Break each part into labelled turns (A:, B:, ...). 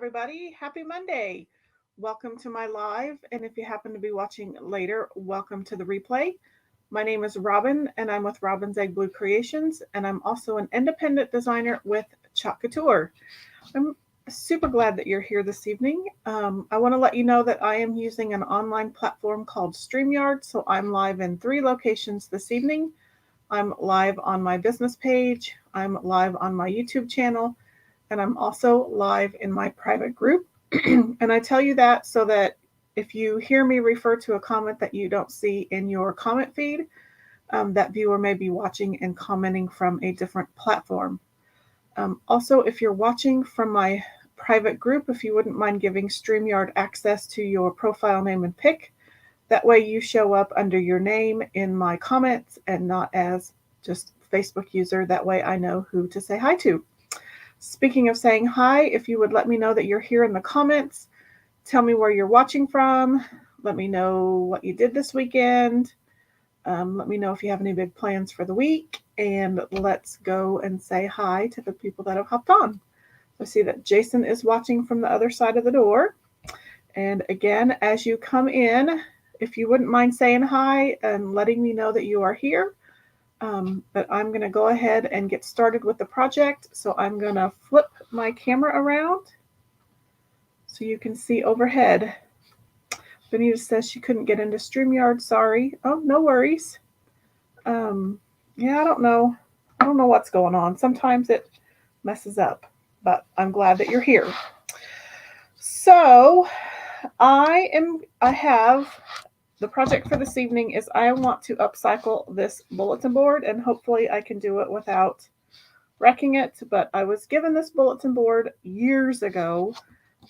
A: everybody. Happy Monday. Welcome to my live. And if you happen to be watching later, welcome to the replay. My name is Robin, and I'm with Robin's Egg Blue Creations, and I'm also an independent designer with Couture. I'm super glad that you're here this evening. I want to let you know that I am using an online platform called StreamYard, so I'm live in 3 locations this evening. I'm live on my business page, I'm live on my YouTube channel, and I'm also live in my private group. And I tell you that so that if you hear me refer to a comment that you don't see in your comment feed, that viewer may be watching and commenting from a different platform. Also, if you're watching from my private group, if you wouldn't mind giving StreamYard access to your profile name and pic, that way you show up under your name in my comments and not as just Facebook user. That way I know who to say hi to. Speaking of saying hi, if you would let me know that you're here in the comments, tell me where you're watching from, let me know what you did this weekend, let me know if you have any big plans for the week, and let's go and say hi to the people that have hopped on. I see that Jason is watching from the other side of the door. And again, as you come in, if you wouldn't mind saying hi and letting me know that you are here. But I'm going to go ahead and get started with the project. So I'm going to flip my camera around so you can see overhead. Benita says she couldn't get into StreamYard. Sorry. Oh, no worries. Yeah, I don't know. I don't know what's going on. Sometimes it messes up, but I'm glad that you're here. So I have the project for this evening is I want to upcycle this bulletin board, and hopefully I can do it without wrecking it. But I was given this bulletin board years ago,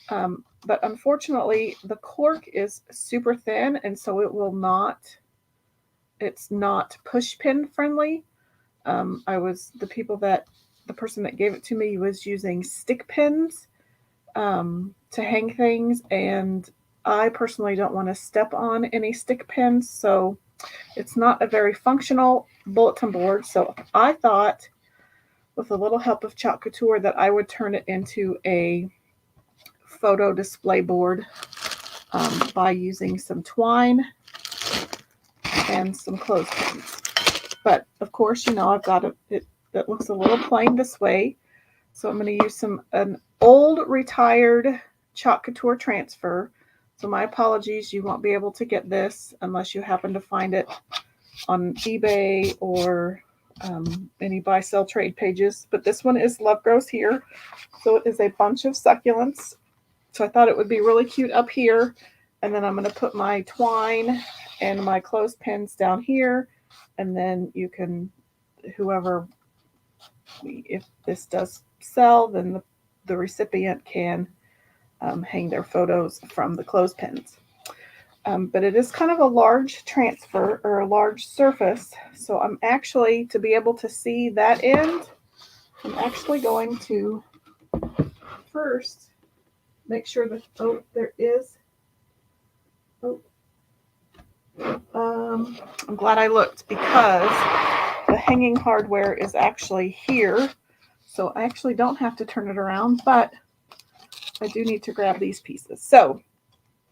A: but unfortunately the cork is super thin, and so it's not push pin friendly. The person that gave it to me was using stick pins to hang things, and I personally don't want to step on any stick pins, so it's not a very functional bulletin board. So I thought, with a little help of Couture, that I would turn it into a photo display board by using some twine and some clothespins. But of course, I've got it that looks a little plain this way. So I'm going to use an old retired Couture transfer. So my apologies, you won't be able to get this unless you happen to find it on eBay or any buy-sell trade pages. But this one is Love Grows Here. So it is a bunch of succulents. So I thought it would be really cute up here. And then I'm going to put my twine and my clothespins down here. And then you can, if this does sell, then the recipient can hang their photos from the clothespins. But it is kind of a large transfer or a large surface. So I'm actually, to be able to see that end, I'm actually going to first make sure that, I'm glad I looked, because the hanging hardware is actually here. So I actually don't have to turn it around, but I do need to grab these pieces. So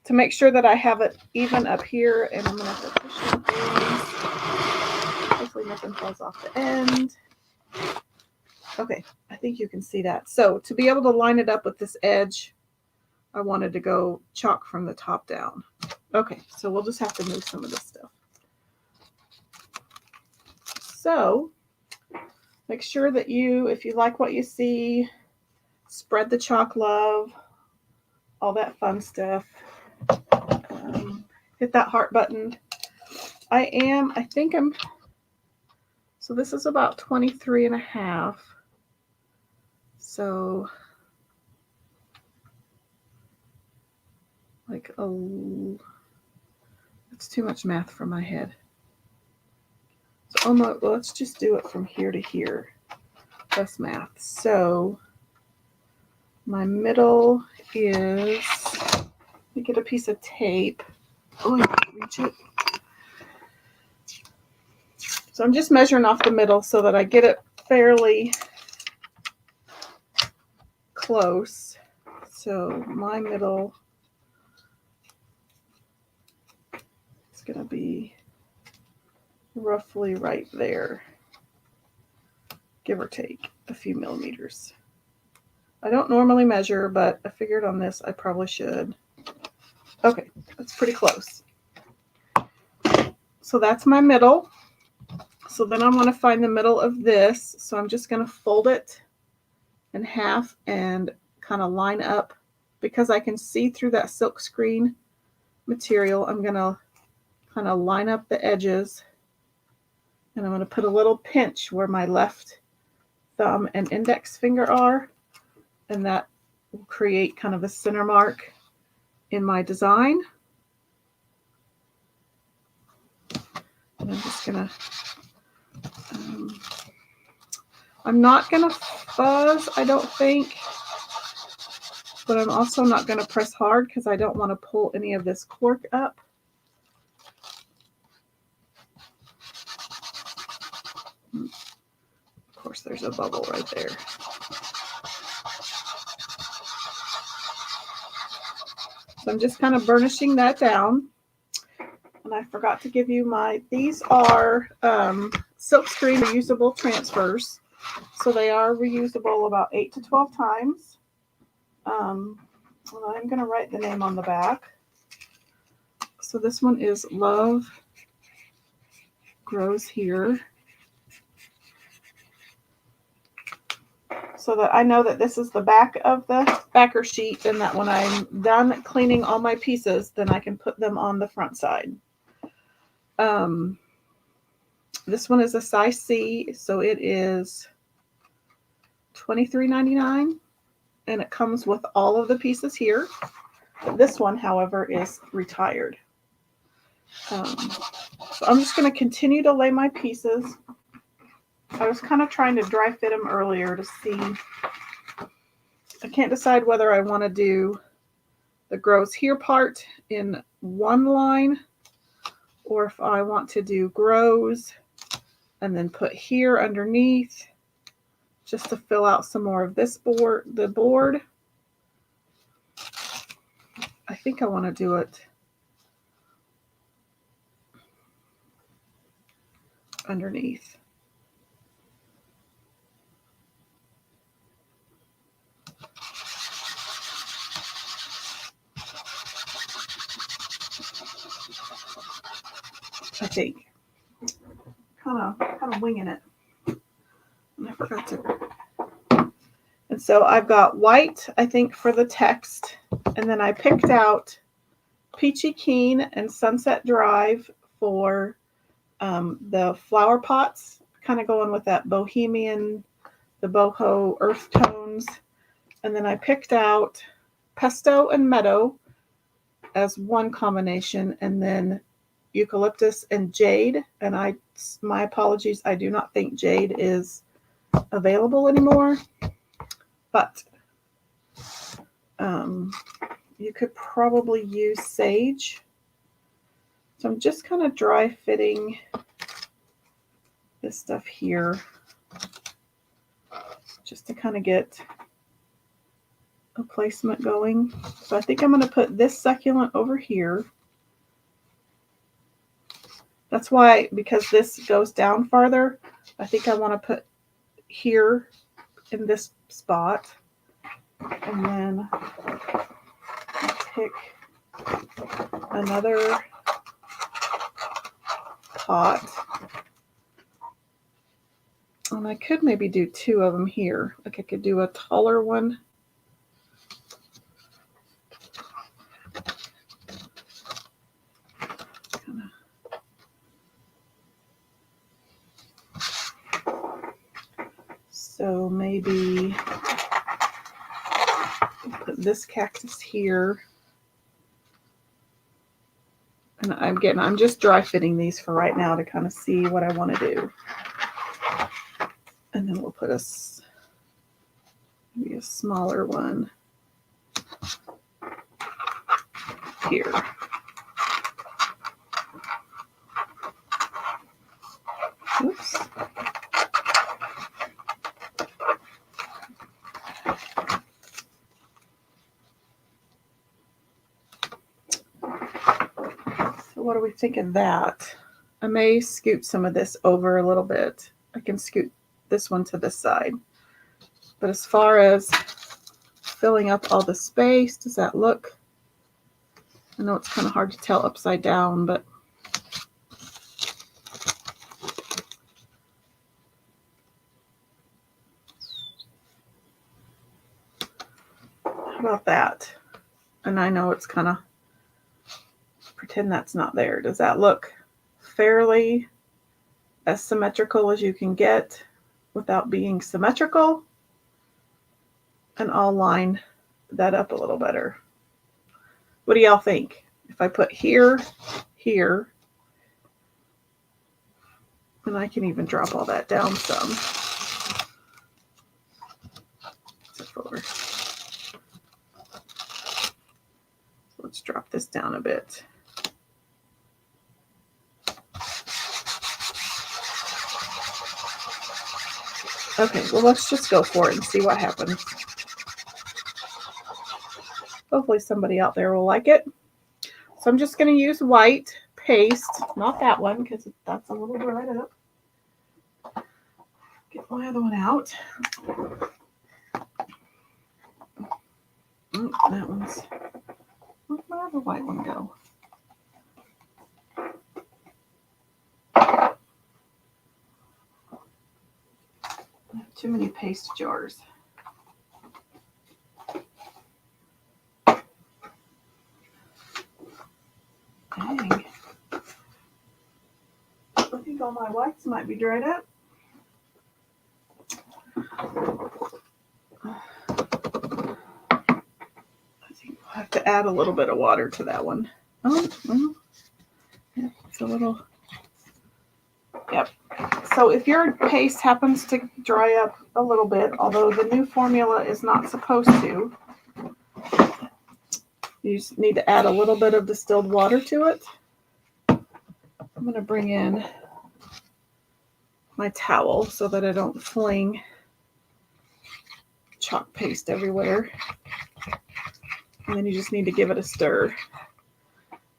A: to make sure that I have it even up here, and I'm going to have to push some things. Hopefully nothing falls off the end. Okay, I think you can see that. So to be able to line it up with this edge, I wanted to go chalk from the top down. Okay, so we'll just have to move some of this stuff. So make sure that if you like what you see, spread the chalk love, all that fun stuff. Hit that heart button. So this is about 23 and a half. So it's too much math for my head. So let's just do it from here to here. That's math. So my middle is, let me get a piece of tape. Oh, I can't reach it. So I'm just measuring off the middle so that I get it fairly close. So my middle is going to be roughly right there, give or take a few millimeters. I don't normally measure, but I figured on this I probably should. Okay, that's pretty close. So that's my middle. So then I want to find the middle of this. So I'm just going to fold it in half and kind of line up. Because I can see through that silk screen material, I'm going to kind of line up the edges. And I'm going to put a little pinch where my left thumb and index finger are. And that will create kind of a center mark in my design. And I'm just going to, I'm not going to fuzz, I don't think. But I'm also not going to press hard because I don't want to pull any of this cork up. Of course, there's a bubble right there. So I'm just kind of burnishing that down. And I forgot to give you these are silkscreen reusable transfers. So they are reusable about 8 to 12 times. Well, I'm going to write the name on the back. So this one is Love Grows Here. So that I know that this is the back of the backer sheet, and that when I'm done cleaning all my pieces, then I can put them on the front side. This one is a size C, so it is $23.99, and it comes with all of the pieces here. This one, however, is retired. So I'm just going to continue to lay my pieces. I was kind of trying to dry fit them earlier to see. I can't decide whether I want to do the grows here part in one line or if I want to do grows and then put here underneath just to fill out some more of this board. I think I want to do it underneath. I think. Kind of winging it. And I forgot to. And so I've got white, I think, for the text. And then I picked out Peachy Keen and Sunset Drive for the flower pots. Kind of going with that bohemian, the boho earth tones. And then I picked out Pesto and Meadow as one combination. And then Eucalyptus and Jade. And my apologies, I do not think Jade is available anymore. But you could probably use sage. So I'm just kind of dry fitting this stuff here just to kind of get a placement going. So I think I'm going to put this succulent over here. That's why, because this goes down farther, I think I want to put here in this spot. And then I'll pick another pot. And I could maybe do two of them here. Like I could do a taller one. So maybe put this cactus here. And I'm just dry fitting these for right now to kind of see what I want to do. And then we'll put maybe a smaller one here. Oops. So what do we think of that? I may scoot some of this over a little bit. I can scoot this one to this side. But as far as filling up all the space, does that look? I know it's kind of hard to tell upside down, but how about that? And I know it's kind of, pretend that's not there. Does that look fairly as symmetrical as you can get without being symmetrical? And I'll line that up a little better. What do y'all think? If I put here, here, and I can even drop all that down some. Let's drop this down a bit. Okay, well, let's just go for it and see what happens. Hopefully somebody out there will like it. So I'm just going to use white paste, not that one because that's a little dried up. Get my other one out. That one's, where'd my other white one go? I have too many paste jars. Dang. I think all my whites might be dried up. I think we'll have to add a little bit of water to that one. Oh, well, yeah, it's a little, yep. So if your paste happens to dry up a little bit, although the new formula is not supposed to, you just need to add a little bit of distilled water to it. I'm going to bring in my towel so that I don't fling chalk paste everywhere. And then you just need to give it a stir.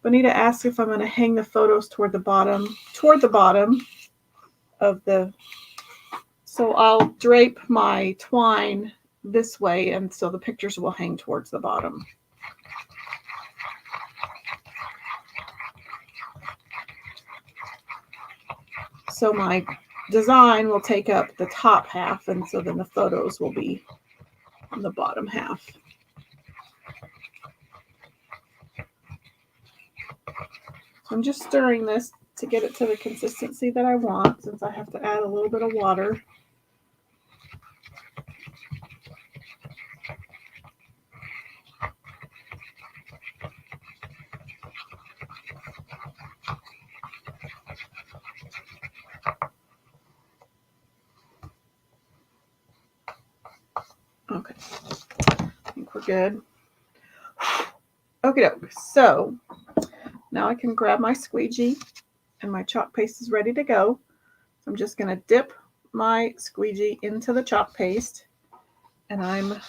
A: Bonita asked if I'm going to hang the photos toward the bottom of the, so I'll drape my twine this way, and so the pictures will hang towards the bottom. So my design will take up the top half, and so then the photos will be on the bottom half. So I'm just stirring this to get it to the consistency that I want, since I have to add a little bit of water. Okay, I think we're good. Okay, so now I can grab my squeegee and my chalk paste is ready to go. So I'm just going to dip my squeegee into the chalk paste, and I'm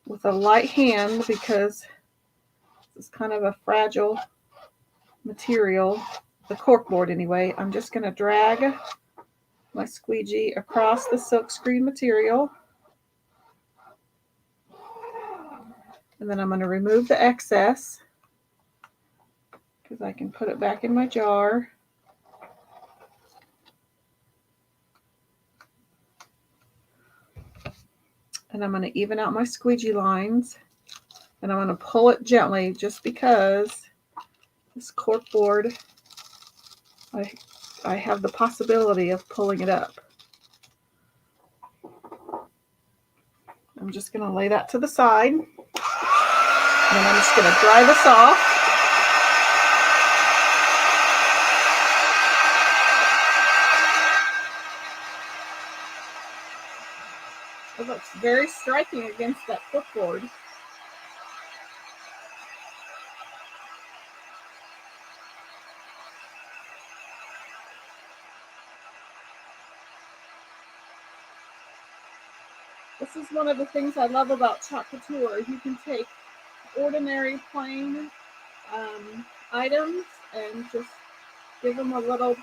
A: with a light hand because this is kind of a fragile material, the cork board anyway. I'm just going to drag my squeegee across the silkscreen material. And then I'm going to remove the excess because I can put it back in my jar. And I'm going to even out my squeegee lines. And I'm going to pull it gently just because this cork board, I have the possibility of pulling it up. I'm just going to lay that to the side. And then I'm just going to dry this off. It looks very striking against that clipboard. This is one of the things I love about Couture. You can take ordinary plain items and just give them a little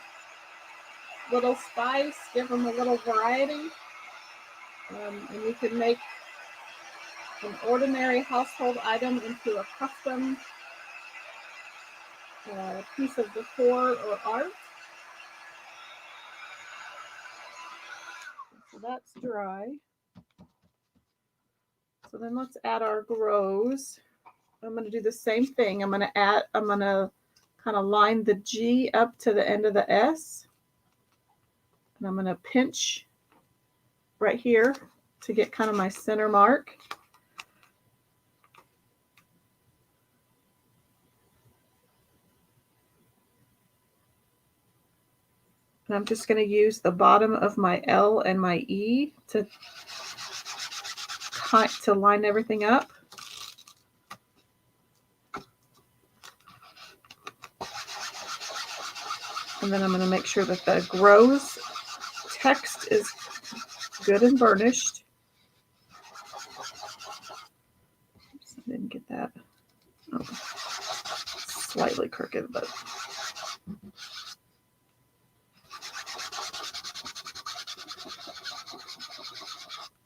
A: spice, give them a little variety. And you can make an ordinary household item into a custom piece of decor or art. So that's dry. So then let's add our grows. I'm going to do the same thing. I'm going to kind of line the G up to the end of the S. And I'm going to pinch right here to get kind of my center mark. And I'm just going to use the bottom of my L and my E to line everything up. And then I'm going to make sure that the grows text is good and burnished. Oops, I didn't get that. Oh, slightly crooked, but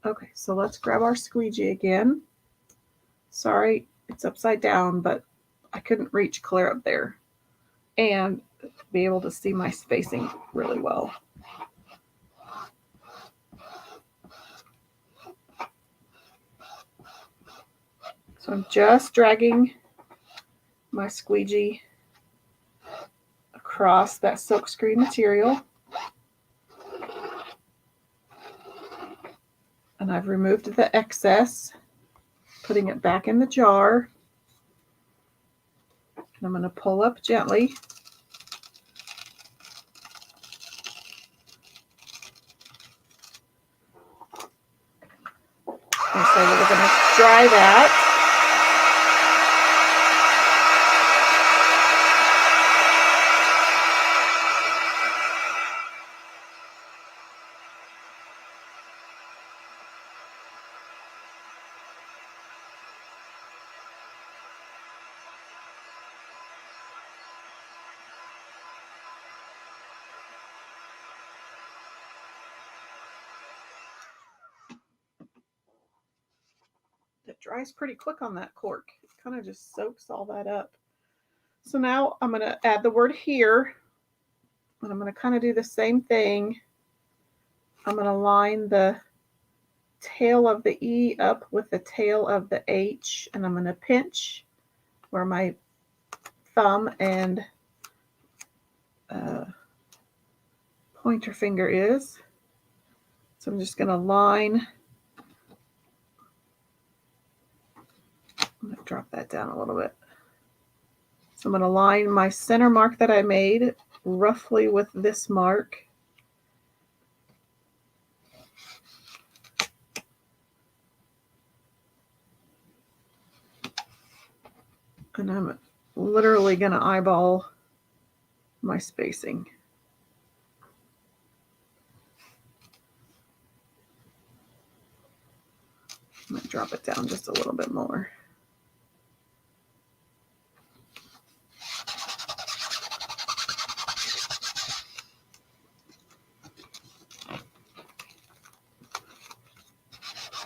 A: okay, so let's grab our squeegee again. Sorry, it's upside down, but I couldn't reach clear up there and be able to see my spacing really well. So I'm just dragging my squeegee across that silkscreen material. And I've removed the excess, putting it back in the jar. And I'm going to pull up gently. And so we're going to dry that. It dries pretty quick on that cork. It kind of just soaks all that up. So now I'm going to add the word here. And I'm going to kind of do the same thing. I'm going to line the tail of the E up with the tail of the H. And I'm going to pinch where my thumb and pointer finger is. So I'm just going to line. I'm going to drop that down a little bit. So I'm going to line my center mark that I made roughly with this mark. And I'm literally going to eyeball my spacing. I'm going to drop it down just a little bit more.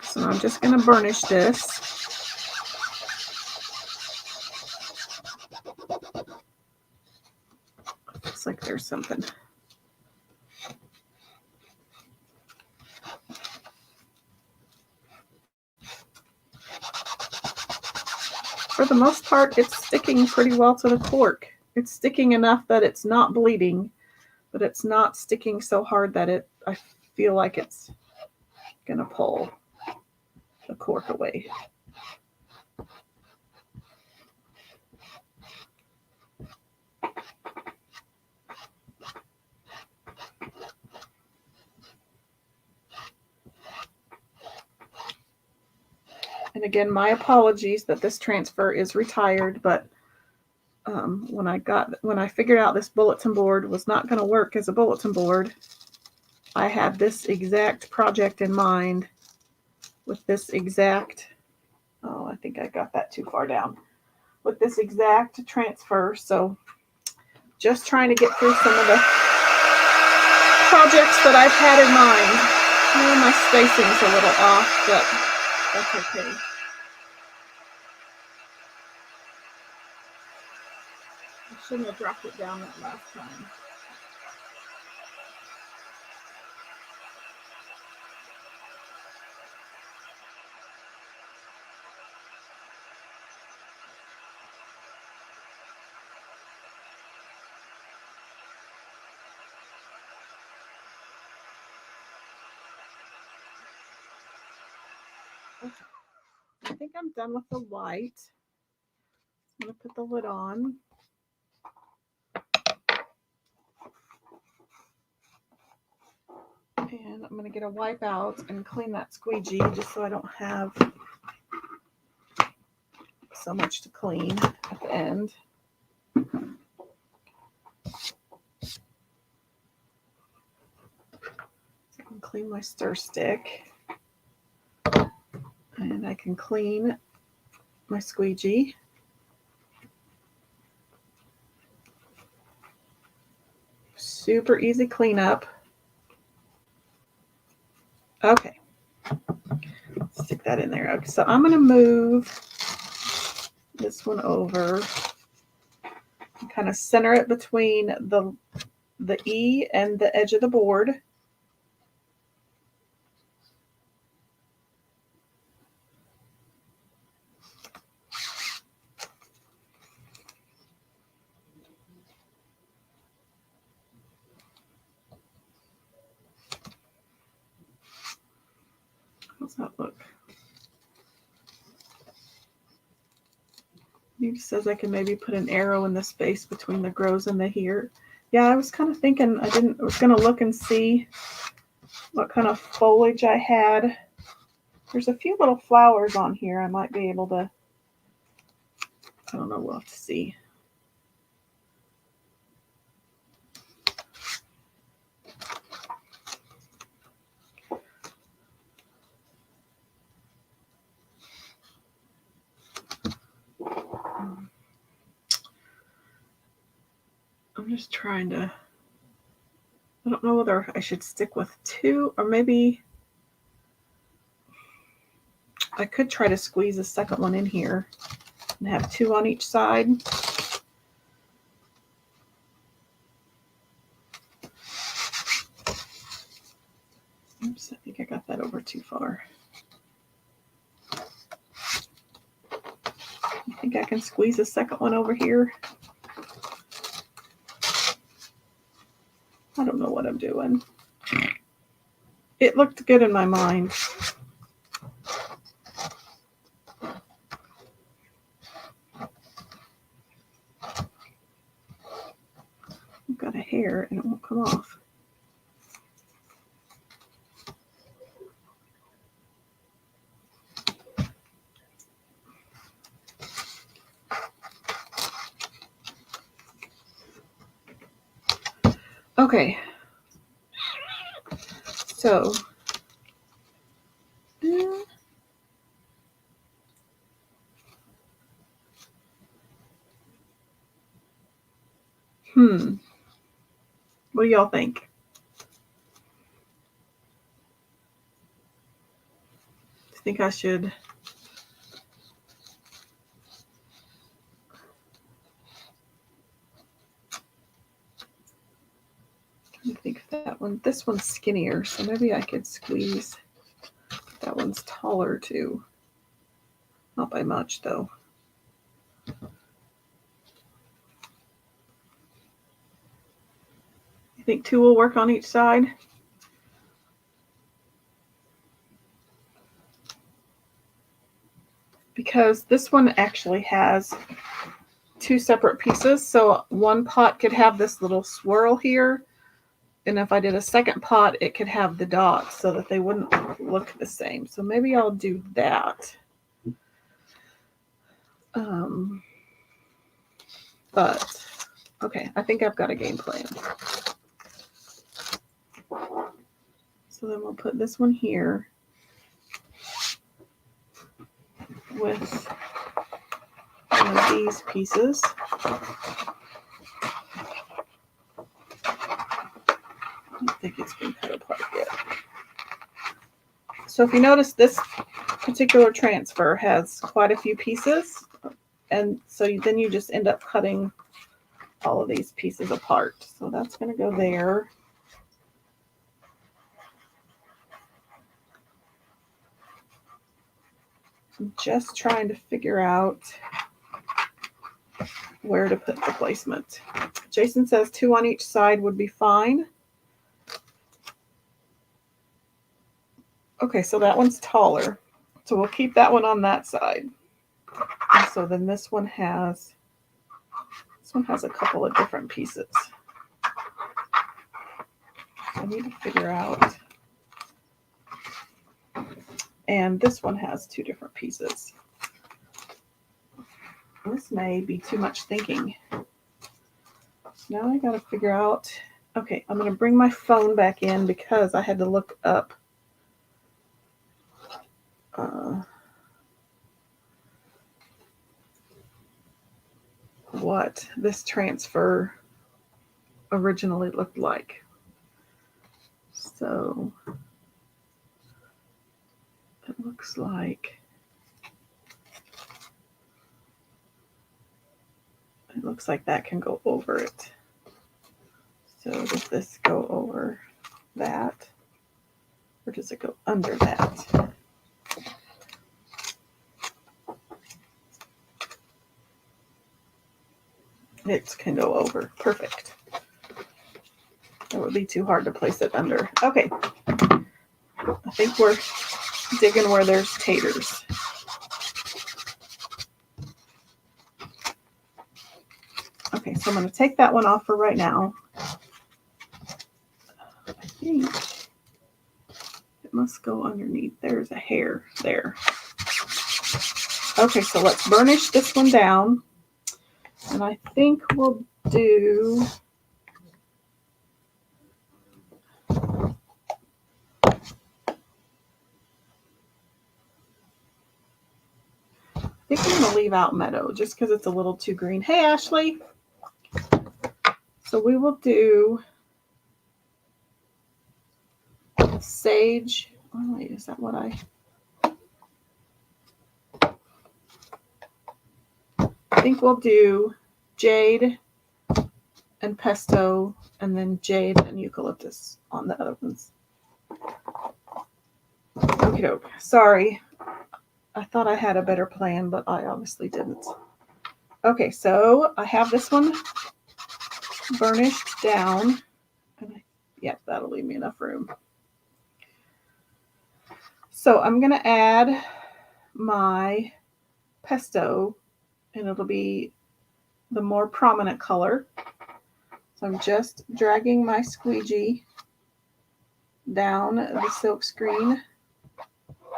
A: So I'm just going to burnish this. Looks like there's something. For the most part, it's sticking pretty well to the cork. It's sticking enough that it's not bleeding, but it's not sticking so hard that I feel like it's going to pull the cork away. And again, my apologies that this transfer is retired, but when I figured out this bulletin board was not going to work as a bulletin board, I had this exact project in mind with this exact, oh, I think I got that too far down. with this exact transfer. So just trying to get through some of the projects that I've had in mind. Well, my spacing's a little off, but that's okay. I shouldn't have dropped it down that last time. Okay. I think I'm done with the white. I'm going to put the lid on. And I'm going to get a wipe out and clean that squeegee just so I don't have so much to clean at the end. I can clean my stir stick. And I can clean my squeegee. Super easy cleanup. Okay. Stick that in there. Okay, so I'm going to move this one over and kind of center it between the E and the edge of the board. How's that look? He says I can maybe put an arrow in the space between the grows and the here. Yeah, I was kind of thinking I was going to look and see what kind of foliage I had. There's a few little flowers on here. I might be able to, I don't know, we'll have to see. I'm just trying to, I don't know whether I should stick with two or maybe I could try to squeeze a second one in here and have two on each side. Oops, I think I got that over too far. I think I can squeeze a second one over here. I don't know what I'm doing. It looked good in my mind. I've got a hair and it won't come off. Okay. So, what do y'all think? I think I should I think that one, this one's skinnier, so maybe I could squeeze. That one's taller too. Not by much though. You think two will work on each side? Because this one actually has two separate pieces. So one pot could have this little swirl here. And if I did a second pot, it could have the dots so that they wouldn't look the same. So maybe I'll do that. But, okay, I think I've got a game plan. So then we'll put this one here with, and one of these pieces. I don't think it's been cut apart yet. So if you notice, this particular transfer has quite a few pieces, and so then you just end up cutting all of these pieces apart. So that's going to go there. I'm just trying to figure out where to put the placement. Jason says 2 on each side would be fine. Okay, so that one's taller. So we'll keep that one on that side. And so then this one has a couple of different pieces. I need to figure out. And this one has 2 different pieces. This may be too much thinking. Now I got to figure out. Okay, I'm going to bring my phone back in because I had to look up what this transfer originally looked like. So it looks like that can go over it. So does this go over that, or does it go under that? It can go over. Perfect. It would be too hard to place it under. Okay. I think we're digging where there's taters. Okay, so I'm going to take that one off for right now. I think it must go underneath. There's a hair there. Okay, so let's burnish this one down. And I think we'll do... I think I'm going to leave out Meadow just because it's a little too green. Hey, Ashley. So we will do Sage. Oh, wait, is that what I think we'll do? Jade and Pesto, and then Jade and Eucalyptus on the other ones. Okie doke. Sorry. I thought I had a better plan, but I obviously didn't. Okay, so I have this one burnished down. Yep, that'll leave me enough room. So I'm going to add my Pesto, and it'll be the more prominent color. So I'm just dragging my squeegee down the silkscreen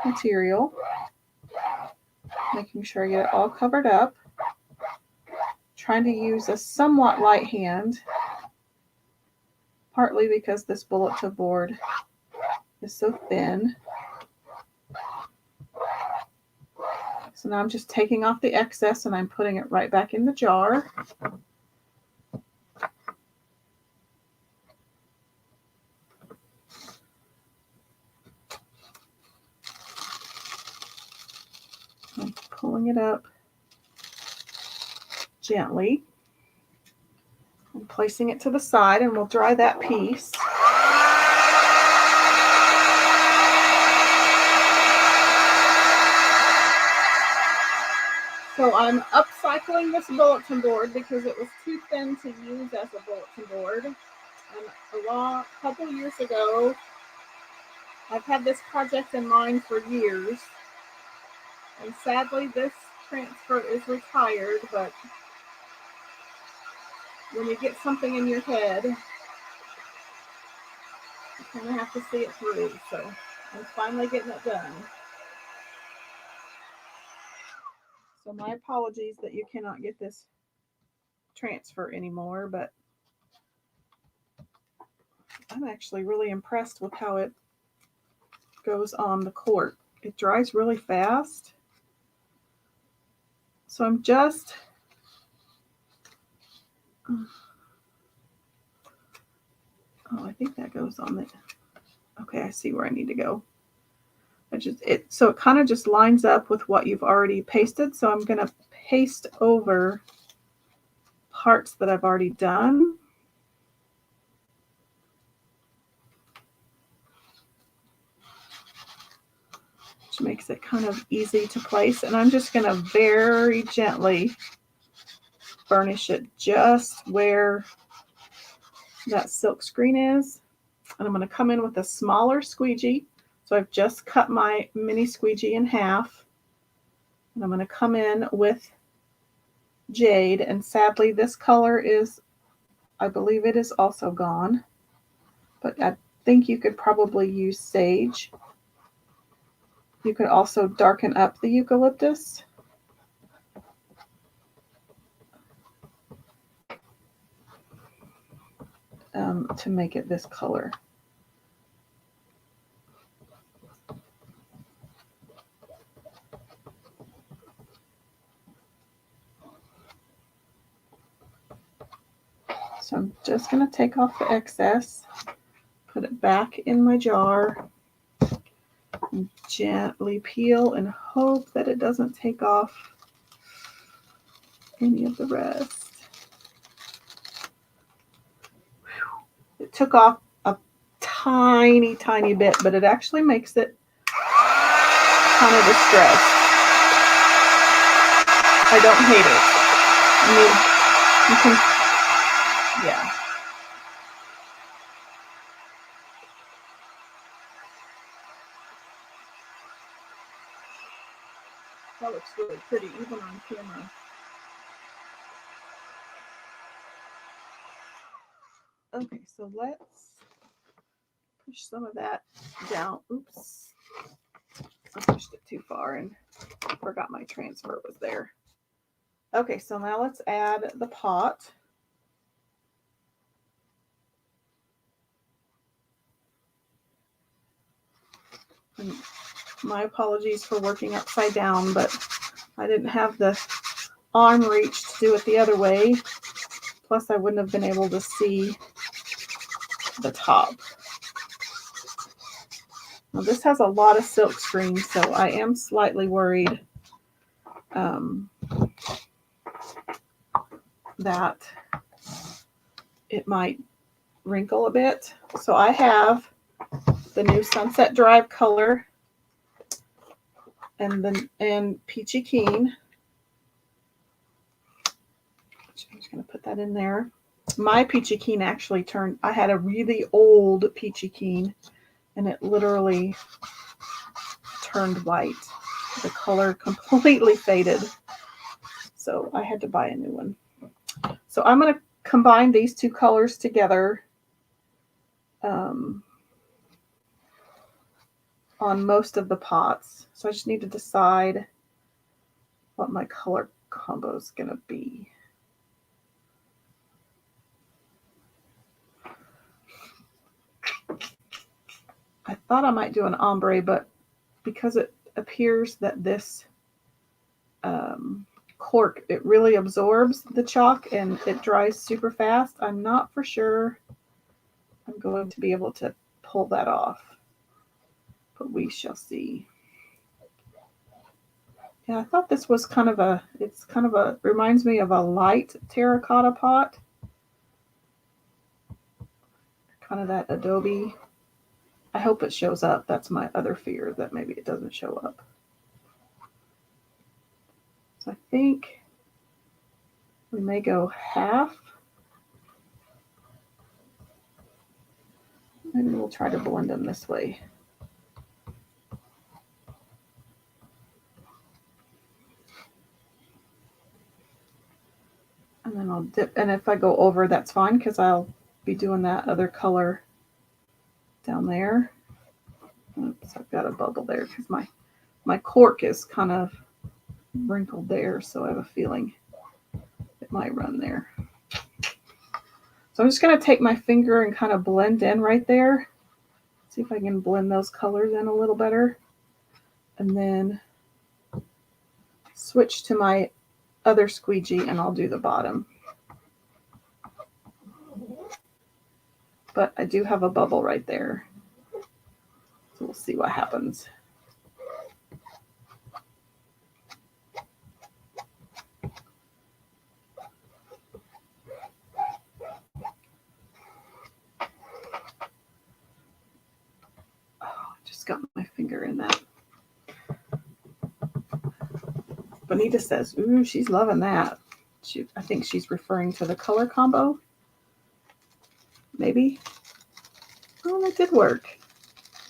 A: material, making sure I get it all covered up. Trying to use a somewhat light hand, partly because this bulletin board is so thin. So now I'm just taking off the excess and I'm putting it right back in the jar. I'm pulling it up gently and placing it to the side, and we'll dry that piece. So I'm upcycling this bulletin board because it was too thin to use as a bulletin board. And a couple years ago, I've had this project in mind for years. And sadly, this transfer is retired, but when you get something in your head, you kind of have to see it through. So I'm finally getting it done. So my apologies that you cannot get this transfer anymore, but I'm actually really impressed with how it goes on the cork. It dries really fast. So I'm just I think that goes on the, okay, I see where I need to go. So it kind of just lines up with what you've already pasted. So I'm going to paste over parts that I've already done. Which makes it kind of easy to place. And I'm just going to very gently burnish it just where that silk screen is. And I'm going to come in with a smaller squeegee. So I've just cut my mini squeegee in half. And I'm going to come in with jade. And sadly, this color is, I believe it is also gone. But I think you could probably use sage. You could also darken up the eucalyptus. To make it this color. So I'm just going to take off the excess, put it back in my jar, and gently peel and hope that it doesn't take off any of the rest. It took off a tiny, tiny bit, but it actually makes it kind of distressed. I don't hate it. I mean, you can, yeah. That looks really pretty, even on camera. Okay, so let's push some of that down. Oops. I pushed it too far and forgot my transfer was there. Okay, so now let's add the pot. And my apologies for working upside down, but I didn't have the arm reach to do it the other way. Plus, I wouldn't have been able to see the top. Now, this has a lot of silk screen, so I am slightly worried that it might wrinkle a bit. So I have the new Sunset Drive color and Peachy Keen. I'm just going to put that in there. My Peachy Keen actually turned, I had a really old Peachy Keen and it literally turned white. The color completely faded. So I had to buy a new one. So I'm going to combine these two colors together on most of the pots. So I just need to decide what my color combo is going to be. I thought I might do an ombre, but because it appears that this cork, it really absorbs the chalk and it dries super fast, I'm not for sure I'm going to be able to pull that off, but we shall see. Yeah, I thought this was kind of a, reminds me of a light terracotta pot. Kind of that adobe. I hope it shows up. That's my other fear, that maybe it doesn't show up. So I think we may go half. Maybe we'll try to blend them this way. And then I'll dip, and if I go over, that's fine, because I'll be doing that other color down there. Oops, I've got a bubble there because my cork is kind of wrinkled there, so I have a feeling it might run there. So I'm just going to take my finger and kind of blend in right there. See if I can blend those colors in a little better. And then switch to my other squeegee and I'll do the bottom. But I do have a bubble right there. So we'll see what happens. Got my finger in that. Bonita says, ooh, she's loving that. I think she's referring to the color combo. Maybe. Oh, that did work.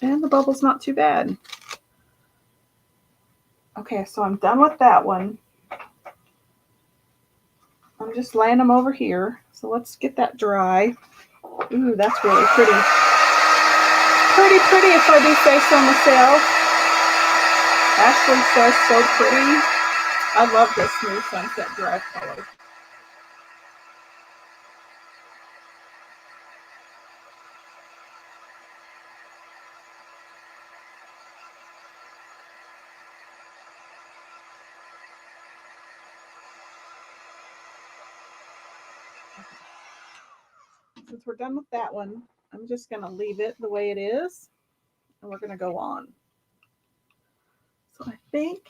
A: And the bubble's not too bad. Okay, so I'm done with that one. I'm just laying them over here. So let's get that dry. Ooh, that's really pretty. Pretty if I do say so myself. Ashley says so pretty. I love this new sunset dry color. Since we're done with that one, I'm just going to leave it the way it is. And we're going to go on. So I think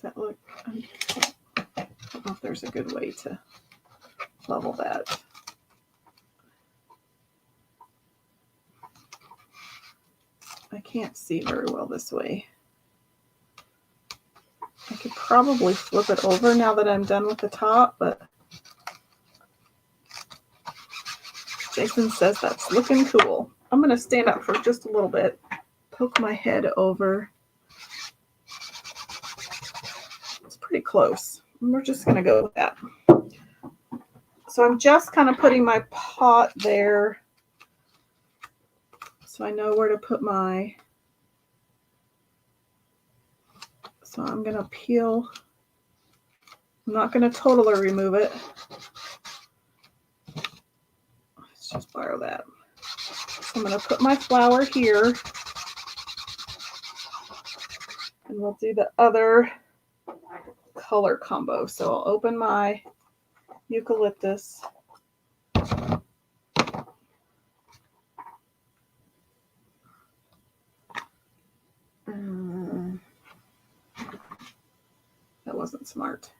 A: does that look, I don't know if there's a good way to level that. I can't see very well this way. I could probably flip it over now that I'm done with the top, but Jason says that's looking cool. I'm going to stand up for just a little bit, poke my head over. It's pretty close. And we're just going to go with that. So I'm just kind of putting my pot there so I know where to put my, so I'm going to peel. I'm not going to totally remove it. Let's just borrow that. So I'm going to put my flower here. And we'll do the other color combo. So I'll open my eucalyptus. That wasn't smart.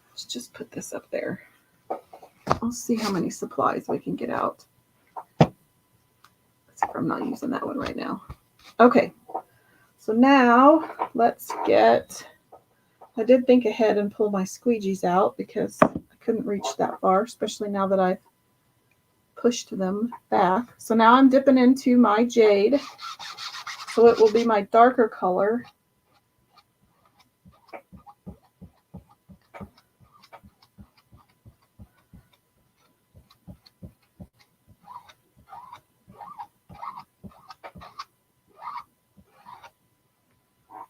A: Let's just put this up there. I'll see how many supplies we can get out. Except for I'm not using that one right now. Okay, so now let's get, I did think ahead and pull my squeegees out because I couldn't reach that far, especially now that I've pushed them back. So now I'm dipping into my jade. So it will be my darker color.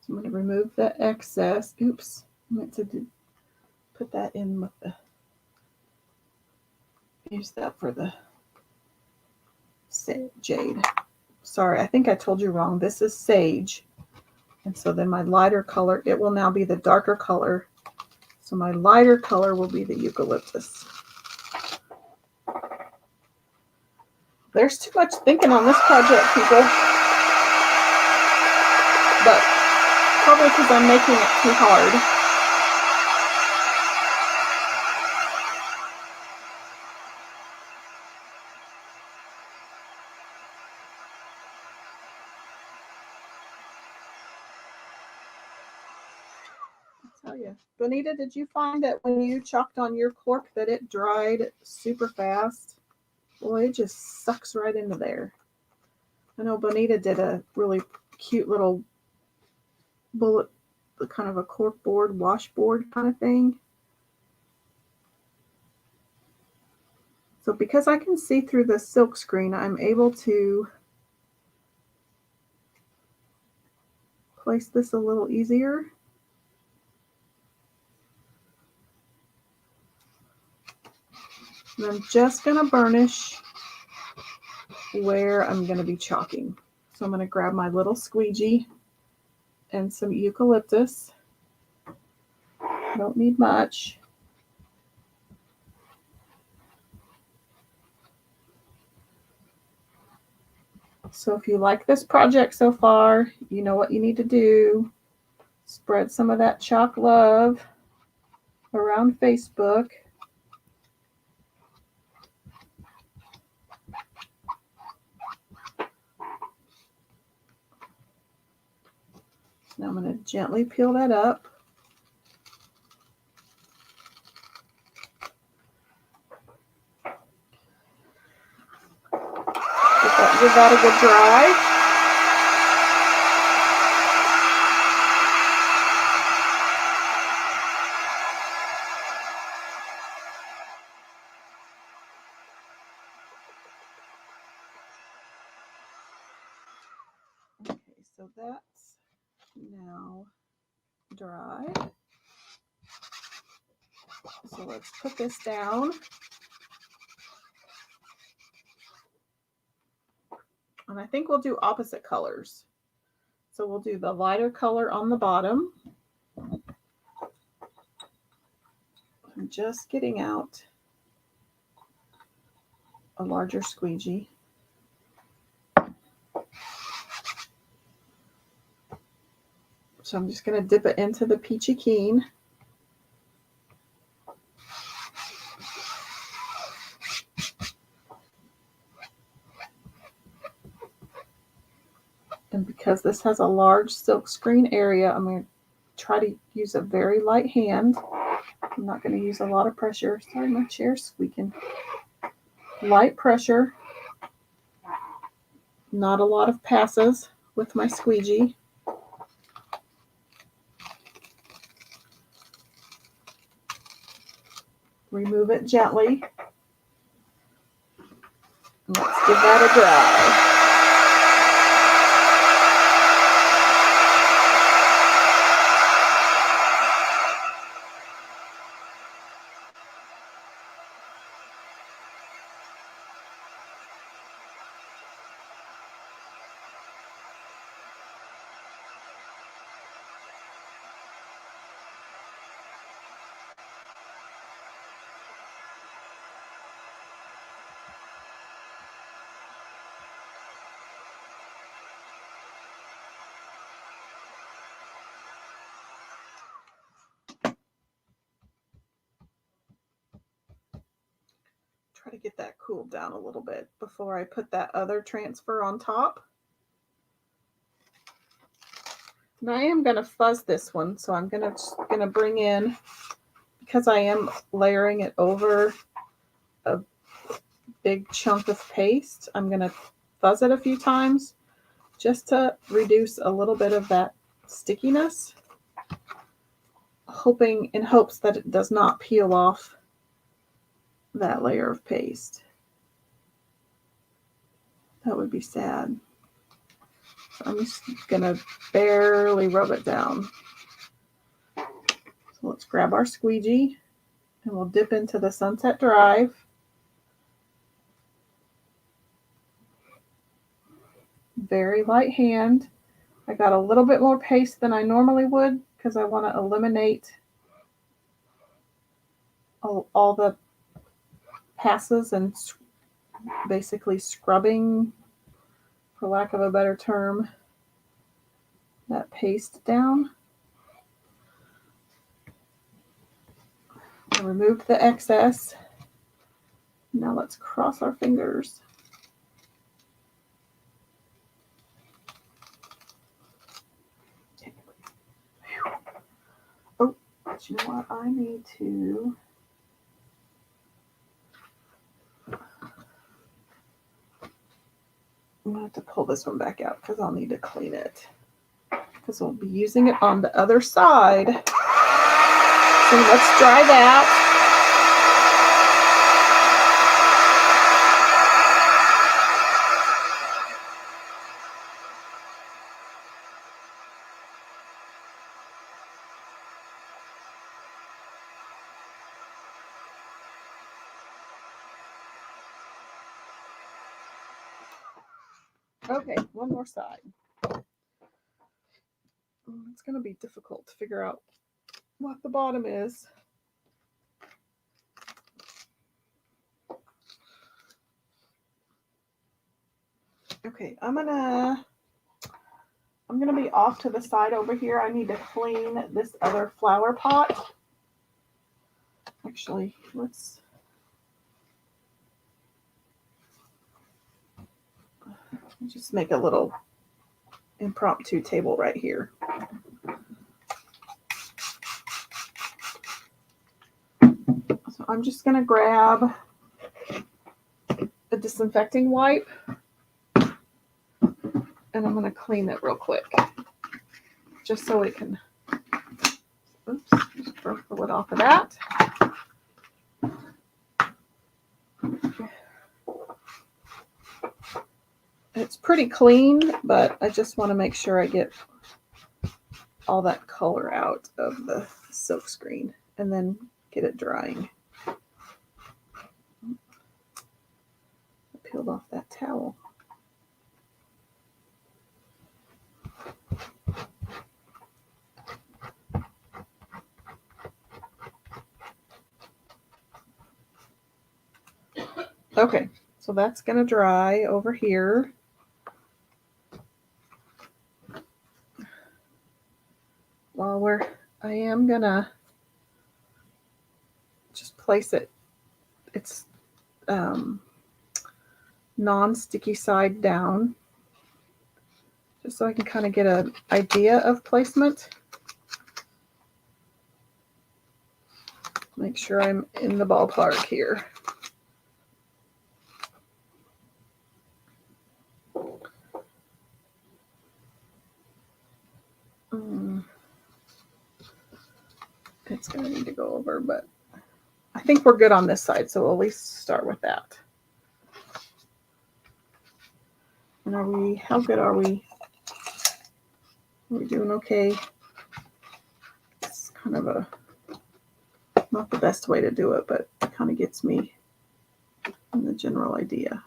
A: I'm going to remove the excess. Oops, I meant to put that in with the, use that for the jade. Sorry, I think I told you wrong. This is sage. And so then my lighter color, it will now be the darker color. So my lighter color will be the eucalyptus. There's too much thinking on this project, people. But probably because I'm making it too hard. I'll tell you. Bonita, did you find that when you chalked on your cork that it dried super fast? Boy, it just sucks right into there. I know Bonita did a really cute little bullet, kind of a cork board, washboard kind of thing. So because I can see through the silk screen, I'm able to place this a little easier. And I'm just going to burnish where I'm going to be chalking. So I'm going to grab my little squeegee and some eucalyptus. I don't need much. So if you like this project so far, you know what you need to do. Spread some of that chalk love around Facebook. Now I'm going to gently peel that up. Give that a good dry. Okay, so that's now dry. So let's put this down. And I think we'll do opposite colors. So we'll do the lighter color on the bottom. I'm just getting out a larger squeegee. So I'm just going to dip it into the peachy keen. And because this has a large silk screen area, I'm going to try to use a very light hand. I'm not going to use a lot of pressure. Sorry, my chair's squeaking. Light pressure. Not a lot of passes with my squeegee. Remove it gently. And let's give that a dry. Try to get that cooled down a little bit before I put that other transfer on top. And I am going to fuzz this one, so I'm going to bring in, because I am layering it over a big chunk of paste, I'm going to fuzz it a few times just to reduce a little bit of that stickiness, in hopes that it does not peel off that layer of paste. That would be sad. So I'm just going to barely rub it down. So let's grab our squeegee and we'll dip into the Sunset Drive. Very light hand. I got a little bit more paste than I normally would because I want to eliminate all the passes and basically scrubbing, for lack of a better term, that paste down. I removed the excess. Now let's cross our fingers. Oh, but you know what? I need to... I'm going to have to pull this one back out because I'll need to clean it. Because we'll be using it on the other side. So let's dry that. Okay, one more side. It's going to be difficult to figure out what the bottom is. Okay, I'm gonna be off to the side over here. I need to clean this other flower pot. Actually, let's just make a little impromptu table right here. So I'm just gonna grab a disinfecting wipe and I'm gonna clean it real quick, just so we can. Oops, just broke the lid off of that. It's pretty clean, but I just want to make sure I get all that color out of the silk screen and then get it drying. I peeled off that towel. Okay, so that's going to dry over here. While I am going to just place it, it's non-sticky side down, just so I can kind of get an idea of placement. Make sure I'm in the ballpark here. It's going to need to go over, but I think we're good on this side, so we'll at least start with that. And how good are we? Are we doing okay? It's kind of not the best way to do it, but it kind of gets me in the general idea.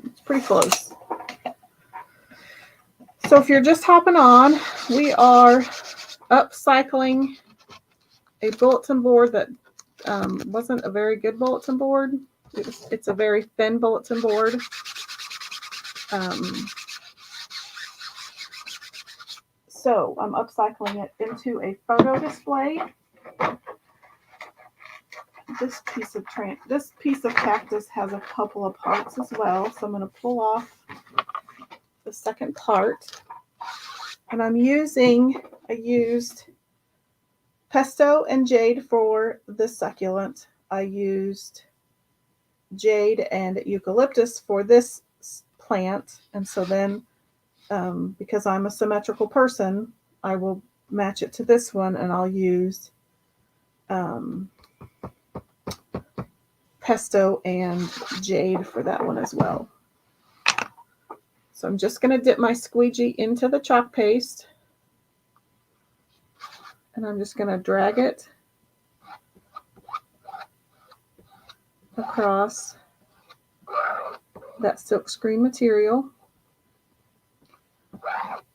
A: It's pretty close. So if you're just hopping on, we are upcycling a bulletin board that wasn't a very good bulletin board. It's a very thin bulletin board. So I'm upcycling it into a photo display. This piece of cactus has a couple of parts as well, so I'm going to pull off the second part, and I used pesto and jade for the succulent. I used jade and eucalyptus for this plant, and so then because I'm a symmetrical person, I will match it to this one, and I'll use pesto and jade for that one as well. So I'm just going to dip my squeegee into the chalk paste, and I'm just going to drag it across that silkscreen material.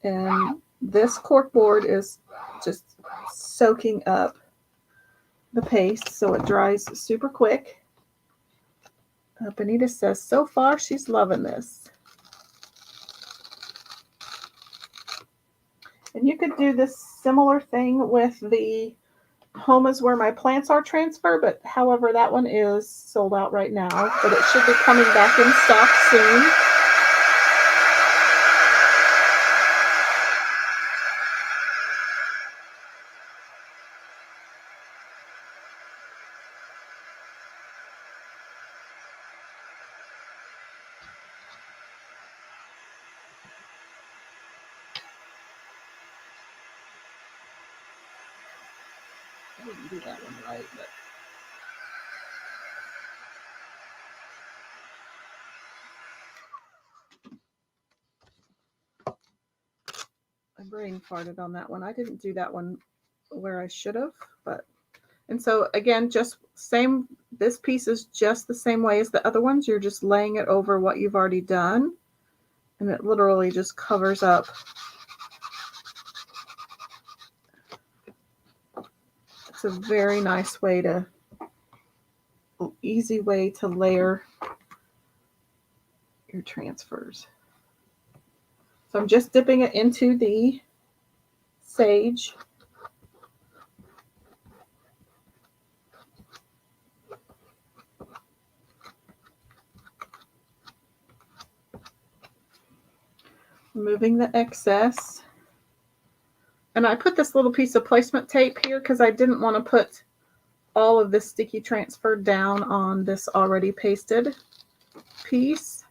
A: And this cork board is just soaking up the paste, so it dries super quick. Benita says so far she's loving this. And you could do this similar thing with the Home is Where My Plants Are transfer, but however, that one is sold out right now, but it should be coming back in stock soon. I didn't do that one right, but my brain farted on that one. I didn't do that one where I should have, but And so again, just same, this piece is just the same way as the other ones. You're just laying it over what you've already done. And it literally just covers up. It's a very nice way to, easy way to layer your transfers. So I'm just dipping it into the sage. Removing the excess. And I put this little piece of placement tape here because I didn't want to put all of this sticky transfer down on this already pasted piece.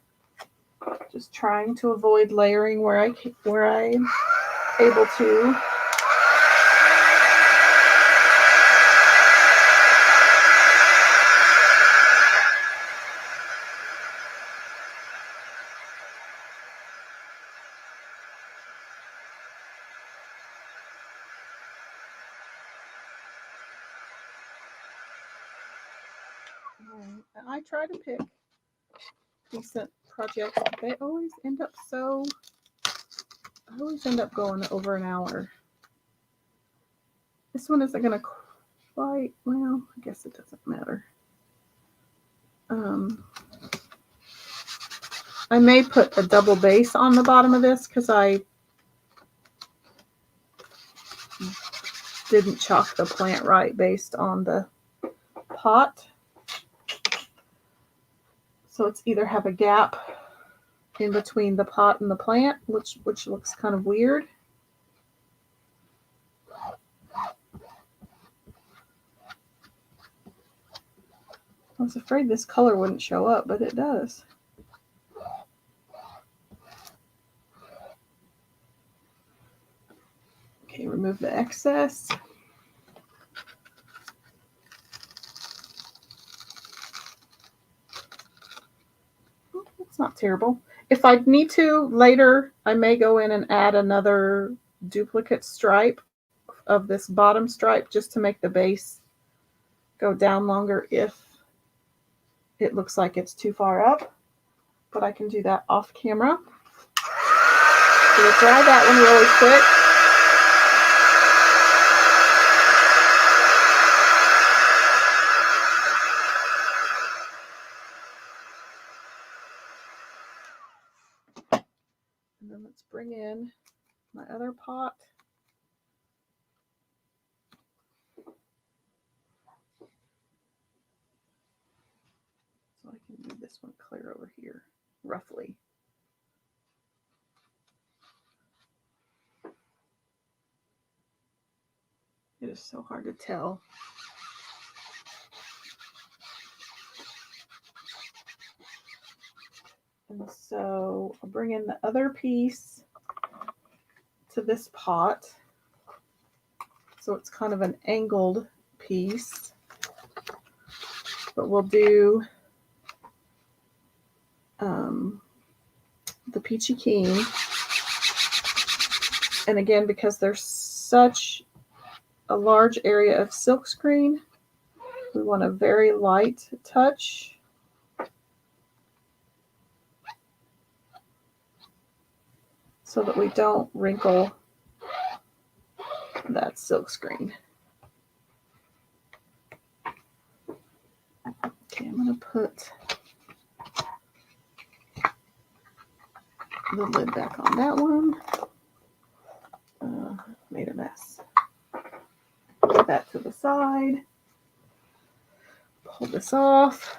A: Just trying to avoid layering where I'm able to. And I try to pick decent projects, but they always end up I always end up going over an hour. This one isn't going to quite, well, I guess it doesn't matter. I may put a double base on the bottom of this because I didn't chalk the plant right based on the pot. So it's either have a gap in between the pot and the plant, which looks kind of weird. I was afraid this color wouldn't show up, but it does. Okay, remove the excess. Oh, that's not terrible. If I need to later, I may go in and add another duplicate stripe of this bottom stripe just to make the base go down longer if it looks like it's too far up. But I can do that off camera. So we'll dry that one really quick. And then let's bring in my other pot. So I can move this one clear over here, roughly. It is so hard to tell. And so I'll bring in the other piece to this pot. So it's kind of an angled piece. But we'll do the peachy keen. And again, because there's such a large area of silkscreen, we want a very light touch. So that we don't wrinkle that silkscreen. Okay, I'm going to put the lid back on that one. Made a mess. Put that to the side. Pull this off.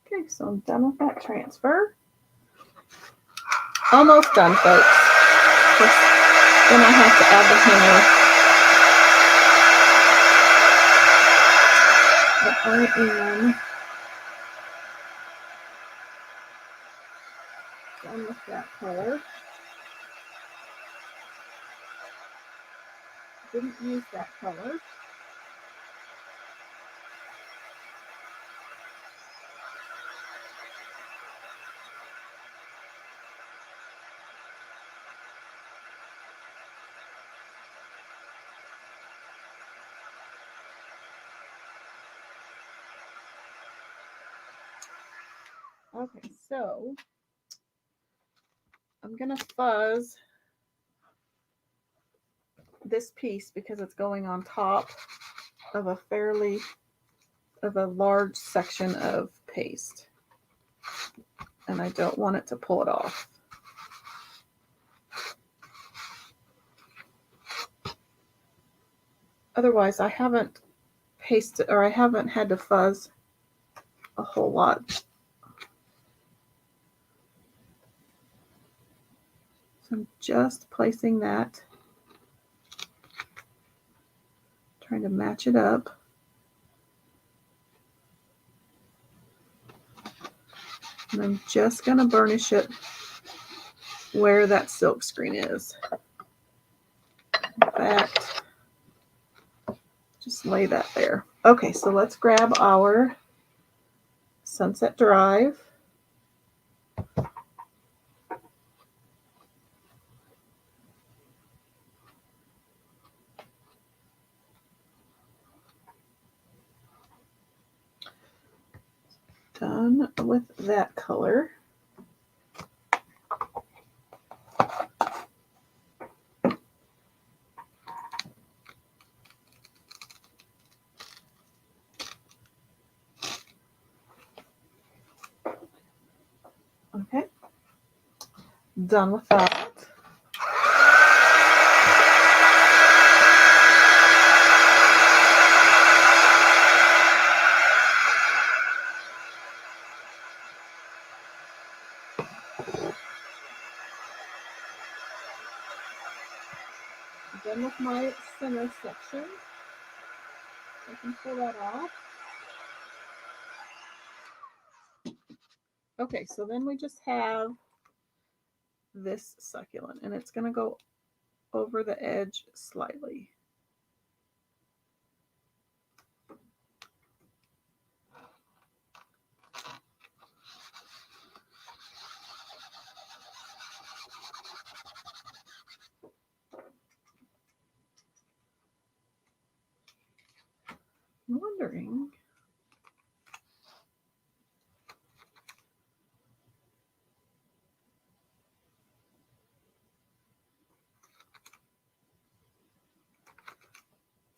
A: Okay, so I'm done with that transfer. Almost done, folks. Then I have to add the hanger. But I am done with that color. Didn't use that color. Okay, so I'm going to fuzz this piece because it's going on top of a large section of paste. And I don't want it to pull it off. Otherwise, I haven't pasted, or I haven't had to fuzz a whole lot. So I'm just placing that, trying to match it up. And I'm just going to burnish it where that silk screen is. In fact, just lay that there. Okay, so let's grab our Sunset Drive. Done with that color. Okay, done with that. Done with my center section. I can pull that off. Okay, so then we just have this succulent, and it's going to go over the edge slightly. I'm wondering,